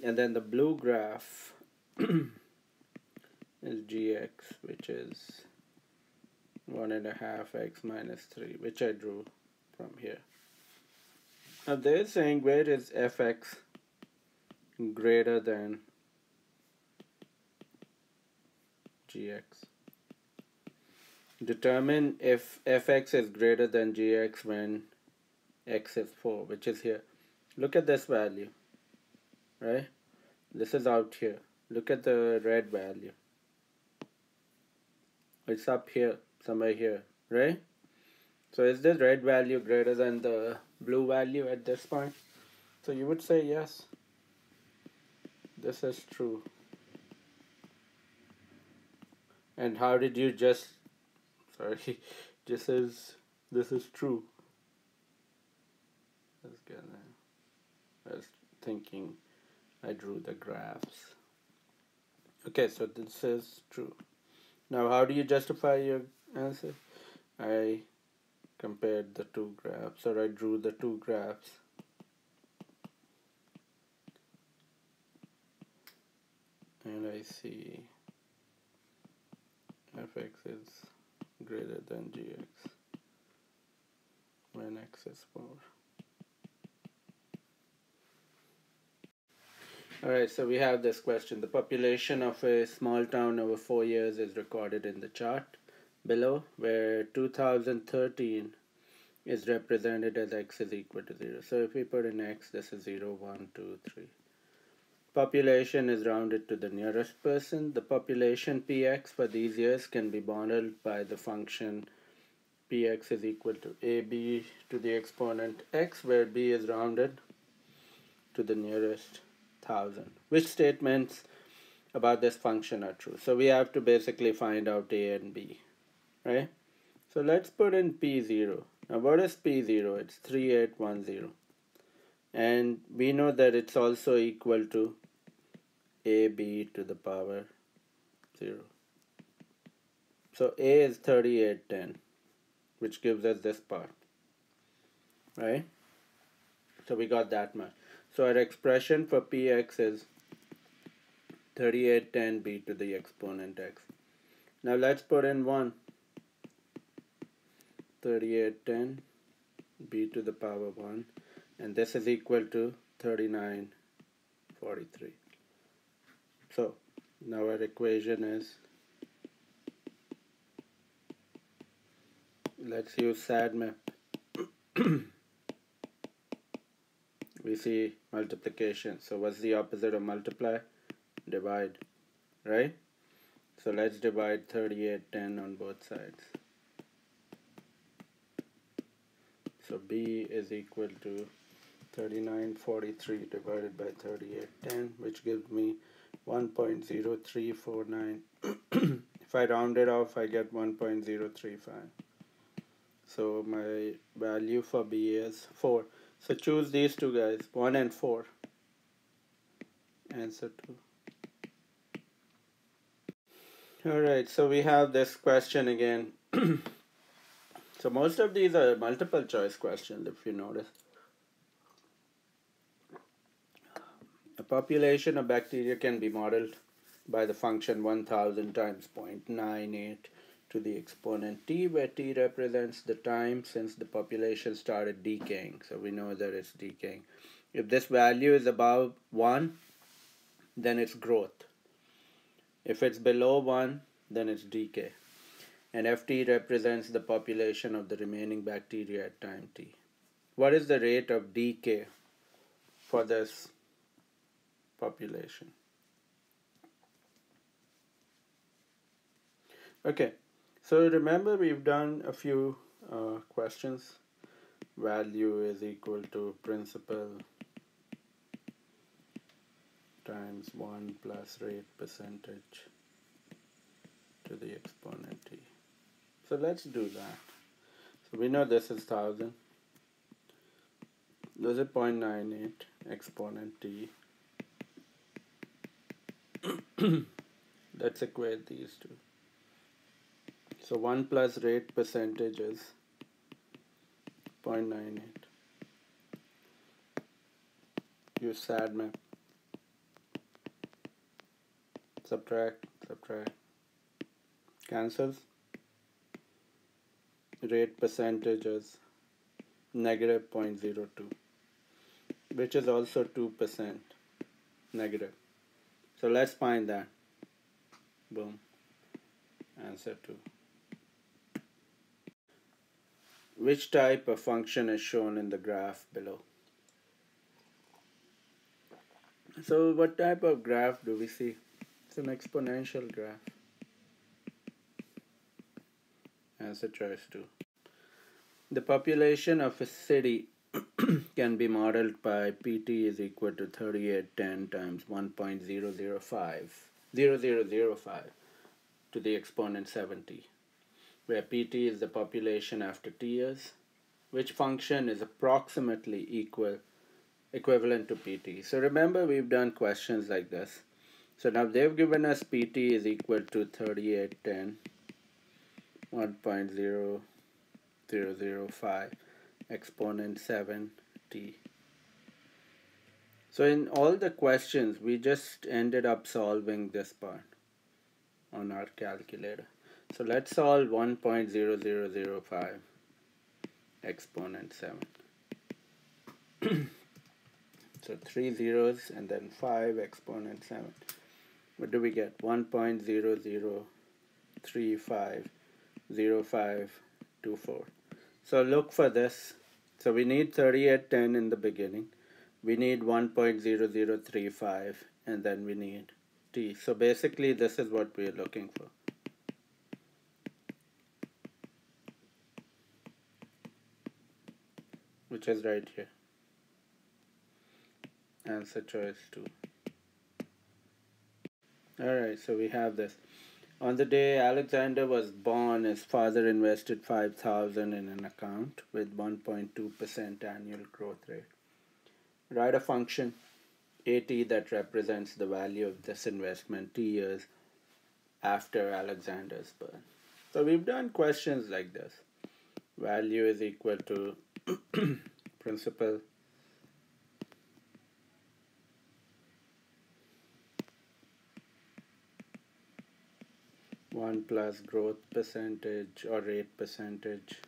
And then the blue graph is gx, which is 1.5 x minus 3, which I drew from here. Now they're saying, where is fx greater than gx? Determine if fx is greater than gx when x is 4, which is here. Look at this value, right? This is out here. Look at the red value. It's up here, somewhere here, right? So is this red value greater than the blue value at this point? So you would say yes. This is true. And how did you just, sorry, this is true. Let's get there. I was thinking I drew the graphs. Okay, so this is true. Now how do you justify your answer? I compared the two graphs, or I drew the two graphs. And I see fx is greater than gx when x is 4. Alright, so we have this question. The population of a small town over 4 years is recorded in the chart below, where 2013 is represented as x is equal to 0. So if we put in x, this is 0, 1, 2, 3. Population is rounded to the nearest person. The population px for these years can be modeled by the function px is equal to ab to the exponent x, where b is rounded to the nearest 1000. Which statements about this function are true? So we have to basically find out a and b, right? So let's put in p0. Now what is p0? It's 3810. And we know that it's also equal to ab to the power 0. So a is 3810, which gives us this part, right? So we got that much. So our expression for px is 3810 b to the exponent x. Now let's put in 1. 3810 b to the power 1, and this is equal to 3943. So now our equation is, let's use SADMAP. We see multiplication. So what's the opposite of multiply? Divide, right? So let's divide 3810 on both sides. So b is equal to 3943 divided by 3810, which gives me 1.0349. If I round it off, I get 1.035. So my value for b is 4. So choose these two guys, 1 and 4. Answer 2. Alright, so we have this question again. So most of these are multiple choice questions, if you notice. A population of bacteria can be modeled by the function 1000 times 0.98 to the exponent t, where t represents the time since the population started decaying. So we know that it's decaying. If this value is above 1, then it's growth. If it's below 1, then it's decay. And ft represents the population of the remaining bacteria at time t. What is the rate of decay for this population? Okay, so remember we've done a few questions. Value is equal to principal times 1 plus rate percentage to the exponent t. So let's do that. So we know this is 1000. This is 0.98 exponent t. Let's equate these two. So 1 plus rate percentage is 0.98. Use SADMAP. Subtract, subtract. Cancels. Rate percentage is negative 0.02, which is also 2% negative. So let's find that. Boom. Answer 2. Which type of function is shown in the graph below? So what type of graph do we see? It's an exponential graph. Answer choice 2. The population of a city can be modeled by pt is equal to 3810 times 1.0005 to the exponent 70, where pt is the population after t years, which function is approximately equivalent to pt. So remember, we've done questions like this. So now they've given us pt is equal to 3810 1.0005 exponent 7t. So in all the questions, we just ended up solving this part on our calculator. So let's solve 1.0005 exponent 7. So 3 zeros and then 5 exponent 7. What do we get? 1.00350524. So look for this. So we need 3810 in the beginning. We need 1.0035 and then we need t. So basically this is what we're looking for. Which is right here. Answer choice 2. Alright, so we have this. On the day Alexander was born, his father invested 5,000 in an account with 1.2% annual growth rate. Write a function at that represents the value of this investment t years after Alexander's birth. So we've done questions like this. Value is equal to principal one plus growth percentage or rate percentage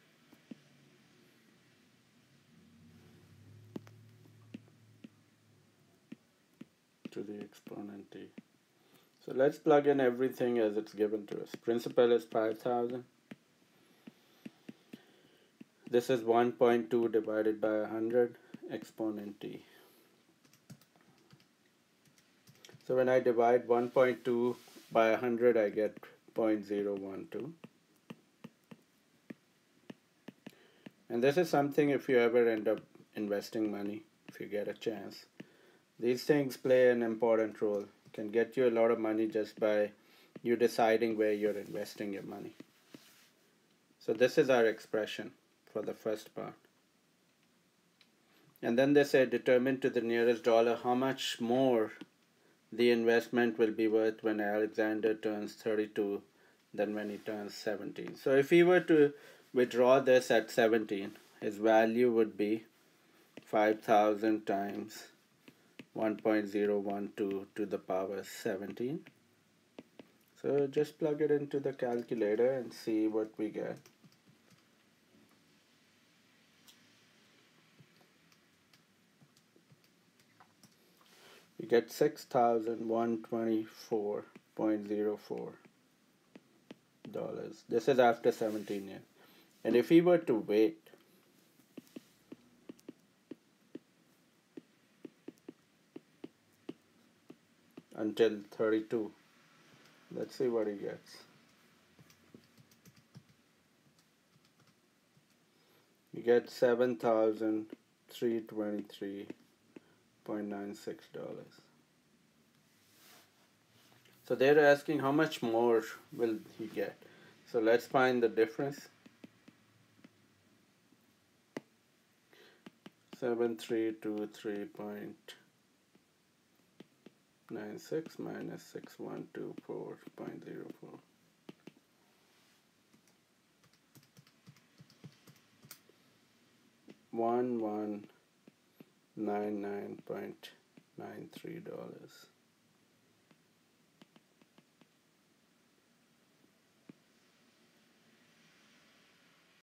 to the exponent t. So let's plug in everything as it's given to us. Principal is 5,000. This is 1.2 divided by 100 exponent t. So when I divide 1.2 by 100, I get 0.012. And this is something if you ever end up investing money, if you get a chance. These things play an important role. Can get you a lot of money just by you deciding where you're investing your money. So this is our expression for the first part. And then they say determine to the nearest dollar how much more the investment will be worth when Alexander turns 32 than when he turns 17. So if he were to withdraw this at 17, his value would be 5,000 times 1.012 to the power 17. So just plug it into the calculator and see what we get. You get $6,124.04. This is after 17 years. And if he were to wait until 32, let's see what he gets. You get $7,323.96. So they're asking how much more will he get. So let's find the difference. 7323.96 minus 6124.04. 1199.93 dollars.